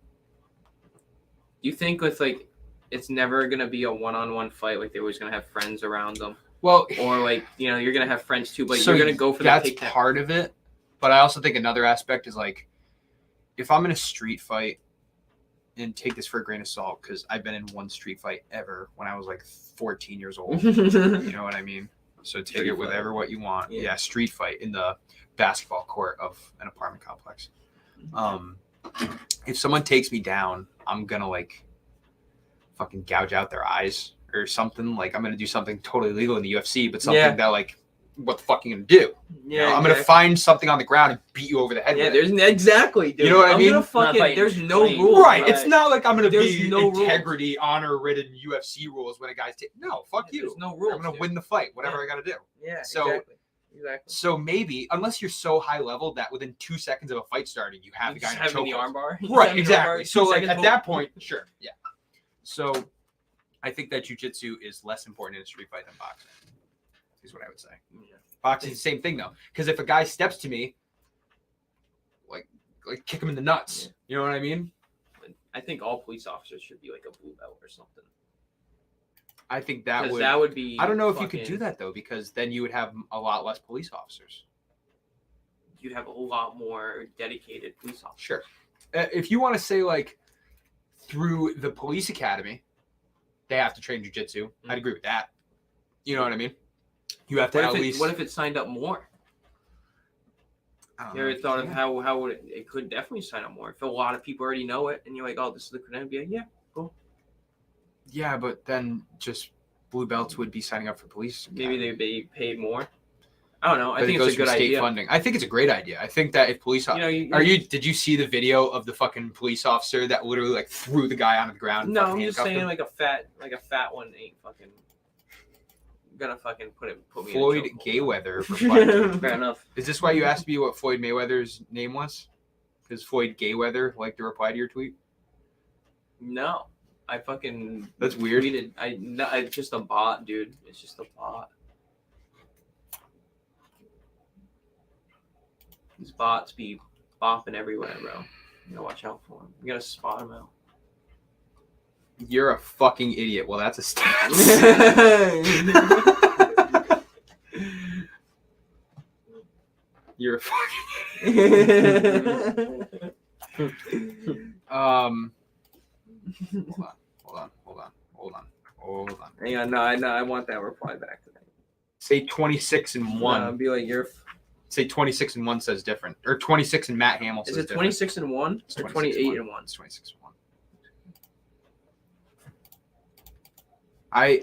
Do you think with like it's never gonna be a one-on-one fight? Like they're always gonna have friends around them,
well,
or like you're gonna have friends too, but
so
you're gonna go for the
that's
takedown.
part of it. But I also think another aspect is like if I'm in a street fight, and take this for a grain of salt because I've been in one street fight ever when I was like 14 years old. You know what I mean? So take
Street
it with
fight.
what you want.
Yeah.
Yeah, street fight in the basketball court of an apartment complex. If someone takes me down, I'm gonna like fucking gouge out their eyes or something. Like I'm gonna do something totally illegal in the UFC, but something that like, what the fuck are you gonna do?
Yeah,
I'm gonna find something on the ground and beat you over the head.
Yeah,
with it.
there's exactly, dude.
You know what I mean?
Gonna fucking,
fighting,
there's no
fighting.
rules.
Right. It's not like I'm gonna
There's
be
no rules.
integrity, honor-ridden UFC rules when a guy's no, fuck you.
There's no rules.
I'm gonna
dude.
win the fight, whatever I gotta do.
Yeah.
So-
Exactly.
So maybe, unless you're so high level that within 2 seconds of a fight starting, you have the guy in a
having the
chokehold.
armbar.
Right, exactly. So like at that point, sure, yeah. So I think that jiu-jitsu is less important in a street fight than boxing. Is what I would say.
Yeah.
Boxing's the same thing though, because if a guy steps to me, like kick him in the nuts. You know what I mean?
I think all police officers should be like a blue belt or something.
I think that
Because
would.
that would be.
I don't know if you could
fucking-
do that though, because then you would have a lot less police officers.
You'd have a lot more dedicated police officers.
Sure. If you want to say like through the police academy, they have to train jujitsu. I'd agree with that. You know what I mean? You have to
What
at
if,
least.
what if it signed up more?
I don't
You
know.
ever thought of how would it could definitely sign up more if a lot of people already know it and you're like, oh, this is the credential. Be like, yeah, cool.
Yeah, but then just blue belts would be signing up for police.
Maybe they'd be paid more. I don't know. I
But
think
it goes
it's a good
through state
idea.
funding. I think it's a great idea. I think that if police did you see the video of the fucking police officer that literally like threw the guy onto the ground? And
No,
fucking
I'm just
handcuffed
saying
him?
like a fat one ain't fucking gonna fucking put me
Floyd
in a chokehold.
Gayweather replied.
Fair enough.
Is this why you asked me what Floyd Mayweather's name was? Because Floyd Gayweather liked to reply to your tweet?
No, I fucking
That's weird.
tweeted. It's just a bot, dude. It's just a bot. These bots be bopping everywhere, bro. You gotta watch out for them. You gotta spot them out.
You're a fucking idiot. Well, that's a stat. You're a fucking Hold on.
Hang on, no, I want that reply back today.
Say 26 and 1.
Be like,
Say 26 and 1 says different. Or 26 and Matt Hamill says
is it
different.
26 and 1
It's
or
26
28 and 1?
It's 26 and 1.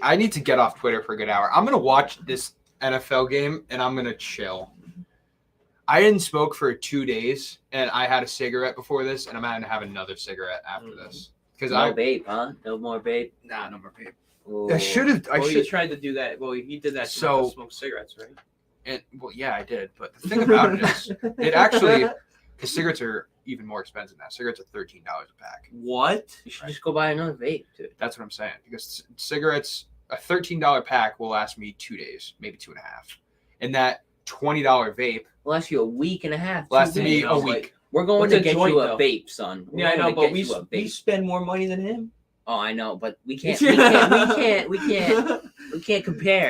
I need to get off Twitter for a good hour. I'm gonna watch this NFL game and I'm gonna chill. I didn't smoke for 2 days and I had a cigarette before this and I'm gonna have another cigarette after this because
No vape, huh? No more vape.
no more vape.
Ooh.
I should have.
Well, you tried to do that. Well, he did that to
So-
not smoke cigarettes, right?
And well, yeah, I did. But the thing about it is, it actually, because cigarettes are even more expensive now. Cigarettes are $13 a pack.
What?
You should just go buy another vape, dude.
That's what I'm saying. Because cigarettes, a $13 pack will last me 2 days, maybe 2.5, and that $20 vape
It'll last you a week and a half.
lasted me
no,
a
like-
week.
We're going
What's
to
a
get
joint,
you a
though?
vape, son. We're
Yeah, I
going
know,
to
but
get
we
you a vape.
spend more money than him.
Oh, I know, but we can't compare.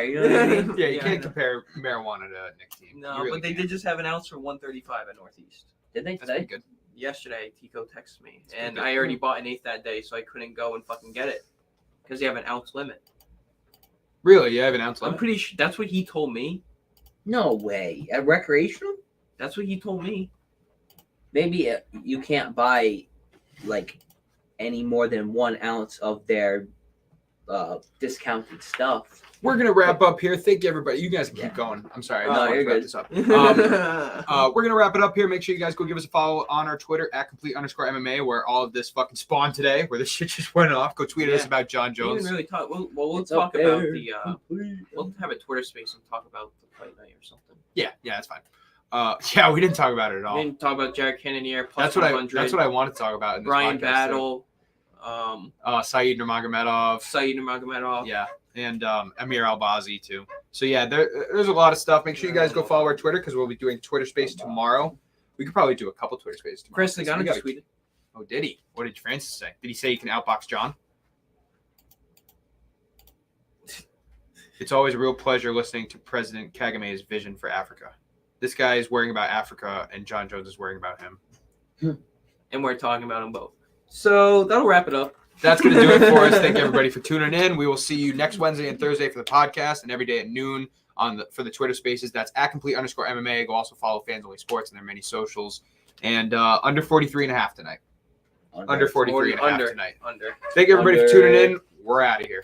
You know what I mean?
Yeah, you
I
can't
know.
compare marijuana to nicotine.
No,
You really
but they
can't.
did just have an ounce for $135 at Northeast.
Did they
That's
say?
pretty good.
Yesterday, Tico texted me,
pretty
and
good.
I already bought an eighth that day, so I couldn't go and fucking get it because they have an ounce limit.
Really, you have an ounce
I'm
limit?
pretty sure that's what he told me.
No way. At recreational?
That's what he told me.
Maybe you can't buy like any more than 1 ounce of their discounted stuff.
We're gonna wrap up here. Thank you, everybody. You guys can
Yeah.
keep going. I'm sorry. I
No,
just wanted
you're
to wrap
good.
this up. We're gonna wrap it up here. Make sure you guys go give us a follow on our Twitter at @complete_MMA, where all of this fucking spawned today, where this shit just went off. Go tweet at us
Yeah.
about Jon
We didn't
Jones.
really talk. We'll
It's
talk
up
about
there.
the. We'll have a Twitter space and talk about the fight night or something.
Yeah, that's fine. Yeah, we didn't talk about it at all.
We didn't talk about Jared Cannonier plus
That's what I
100.
want to talk about in this
Brian
podcast,
Battle,
Saeed Nurmagomedov.
Saeed Nurmagomedov.
Yeah, and Amir Albazi too. So yeah, there's a lot of stuff. Make sure you guys go follow our Twitter because we'll be doing Twitter Space tomorrow. We could probably do a couple Twitter spaces tomorrow.
Chris Nagano just tweeted.
Oh, did he? What did Francis say? Did he say he can outbox John? It's always a real pleasure listening to President Kagame's vision for Africa. This guy is worrying about Africa, and Jon Jones is worrying about him.
And we're talking about them both. So that'll wrap it up.
That's going to do it for us. Thank you, everybody, for tuning in. We will see you next Wednesday and Thursday for the podcast, and every day at noon for the Twitter Spaces. That's @complete_MMA. Go also follow Fans Only Sports and their many socials. And under 43.5 tonight. Under 43.5 tonight.
Under.
Thank you, everybody, for tuning in. We're out of here.